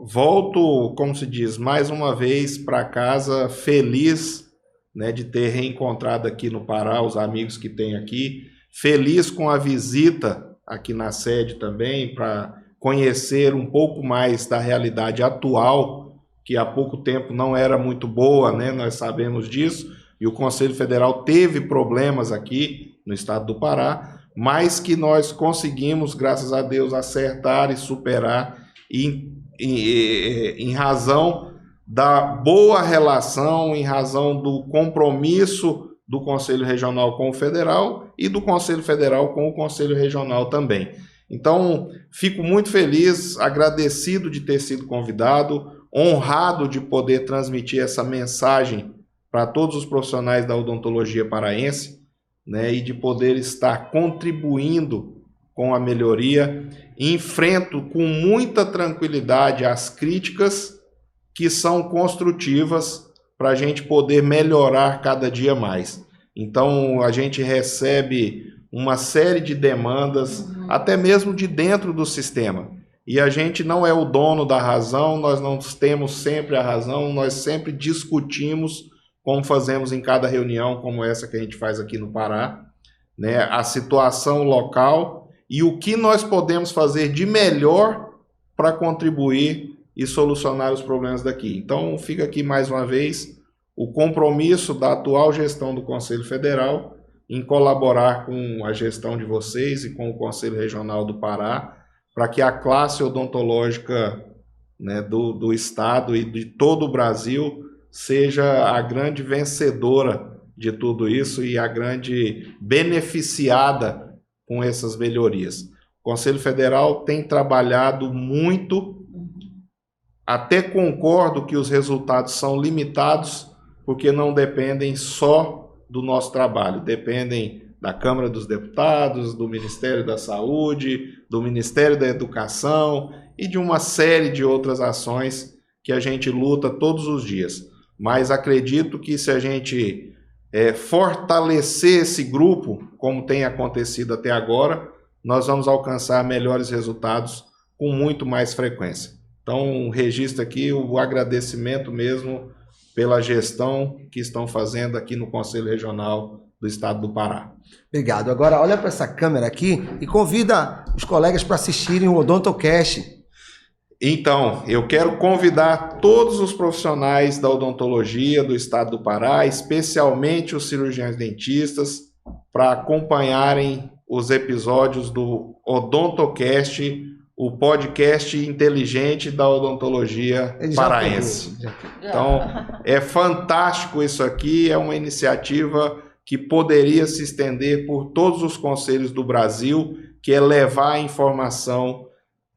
[SPEAKER 3] Volto, como se diz, mais uma vez para casa, feliz, né, de ter reencontrado aqui no Pará os amigos que tem aqui, feliz com a visita aqui na sede também, para conhecer um pouco mais da realidade atual, que há pouco tempo não era muito boa, né? Nós sabemos disso, e o Conselho Federal teve problemas aqui no estado do Pará, mas que nós conseguimos, graças a Deus, acertar e superar, em razão da boa relação, em razão do compromisso do Conselho Regional com o Federal e do Conselho Federal com o Conselho Regional também. Então, fico muito feliz, agradecido de ter sido convidado, honrado de poder transmitir essa mensagem para todos os profissionais da odontologia paraense, né, e de poder estar contribuindo com a melhoria. Enfrento com muita tranquilidade as críticas que são construtivas para a gente poder melhorar cada dia mais. Então, a gente recebe uma série de demandas, até mesmo de dentro do sistema. E a gente não é o dono da razão, nós não temos sempre a razão, nós sempre discutimos, como fazemos em cada reunião, como essa que a gente faz aqui no Pará, né, a situação local e o que nós podemos fazer de melhor para contribuir e solucionar os problemas daqui. Então, fica aqui mais uma vez o compromisso da atual gestão do Conselho Federal em colaborar com a gestão de vocês e com o Conselho Regional do Pará, para que a classe odontológica, né, do Estado e de todo o Brasil seja a grande vencedora de tudo isso e a grande beneficiada com essas melhorias. O Conselho Federal tem trabalhado muito, até concordo que os resultados são limitados, porque não dependem só do nosso trabalho, dependem da Câmara dos Deputados, do Ministério da Saúde, do Ministério da Educação e de uma série de outras ações que a gente luta todos os dias. Mas acredito que se a gente fortalecer esse grupo, como tem acontecido até agora, nós vamos alcançar melhores resultados com muito mais frequência. Então, registro aqui o agradecimento mesmo pela gestão que estão fazendo aqui no Conselho Regional do Estado do Pará.
[SPEAKER 1] Obrigado. Agora, olha para essa câmera aqui e convida os colegas para assistirem o Odontocast.
[SPEAKER 3] Então, eu quero convidar todos os profissionais da odontologia do Estado do Pará, especialmente os cirurgiões dentistas, para acompanharem os episódios do Odontocast, o podcast inteligente da odontologia paraense. Então, é fantástico isso aqui, é uma iniciativa que poderia se estender por todos os conselhos do Brasil, que é levar a informação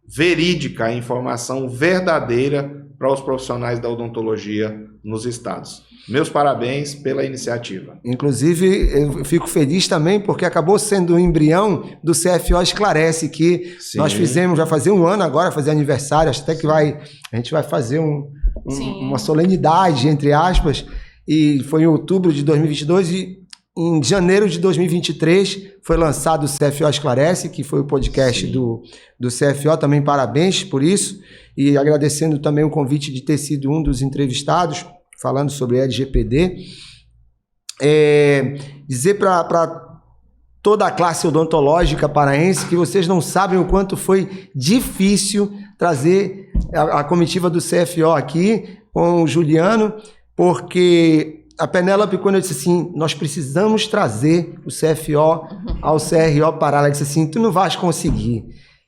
[SPEAKER 3] verídica, a informação verdadeira para os profissionais da odontologia nos estados. Meus parabéns pela iniciativa.
[SPEAKER 1] Inclusive, eu fico feliz também porque acabou sendo o embrião do CFO Esclarece, que
[SPEAKER 3] Sim.
[SPEAKER 1] nós fizemos, já fazia um ano agora, fazer aniversário, acho até que a gente vai fazer uma solenidade, entre aspas, e foi em outubro de 2022 e em janeiro de 2023 foi lançado o CFO Esclarece, que foi o podcast do CFO, também parabéns por isso, e agradecendo também o convite de ter sido um dos entrevistados, falando sobre LGPD. Dizer para toda a classe odontológica paraense que vocês não sabem o quanto foi difícil trazer a comitiva do CFO aqui com o Juliano, porque a Penélope, quando eu disse assim, nós precisamos trazer o CFO ao CRO Pará, ela disse assim, tu não vais conseguir.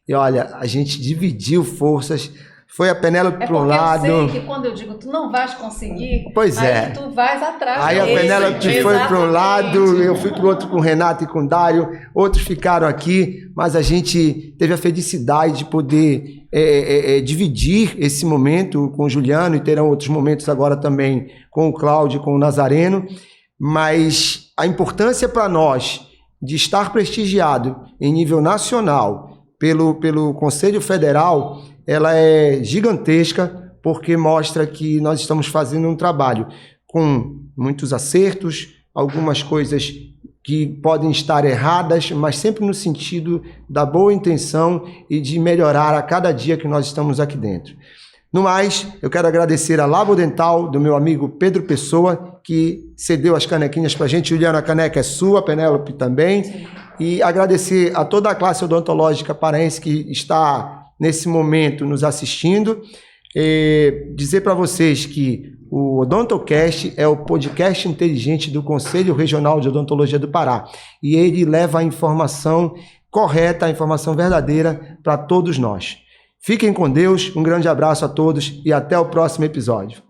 [SPEAKER 1] E olha, a gente dividiu forças, foi a Penélope para um lado.
[SPEAKER 2] Eu sei que quando eu digo tu não vais conseguir,
[SPEAKER 1] pois
[SPEAKER 2] aí tu vais atrás.
[SPEAKER 1] Aí a Penélope foi para um lado, eu fui para o outro com o Renato e com o Dário, outros ficaram aqui, mas a gente teve a felicidade de poder dividir esse momento com o Juliano, e terão outros momentos agora também com o Cláudio, com o Nazareno, mas a importância para nós de estar prestigiado em nível nacional pelo Conselho Federal, ela é gigantesca, porque mostra que nós estamos fazendo um trabalho com muitos acertos, algumas coisas que podem estar erradas, mas sempre no sentido da boa intenção e de melhorar a cada dia que nós estamos aqui dentro. No mais, eu quero agradecer a Labo Dental, do meu amigo Pedro Pessoa, que cedeu as canequinhas para a gente. Juliana, a caneca é sua, a Penélope também. Sim. E agradecer a toda a classe odontológica paraense que está nesse momento nos assistindo. Dizer para vocês que o Odontocast é o podcast inteligente do Conselho Regional de Odontologia do Pará. E ele leva a informação correta, a informação verdadeira para todos nós. Fiquem com Deus, um grande abraço a todos e até o próximo episódio.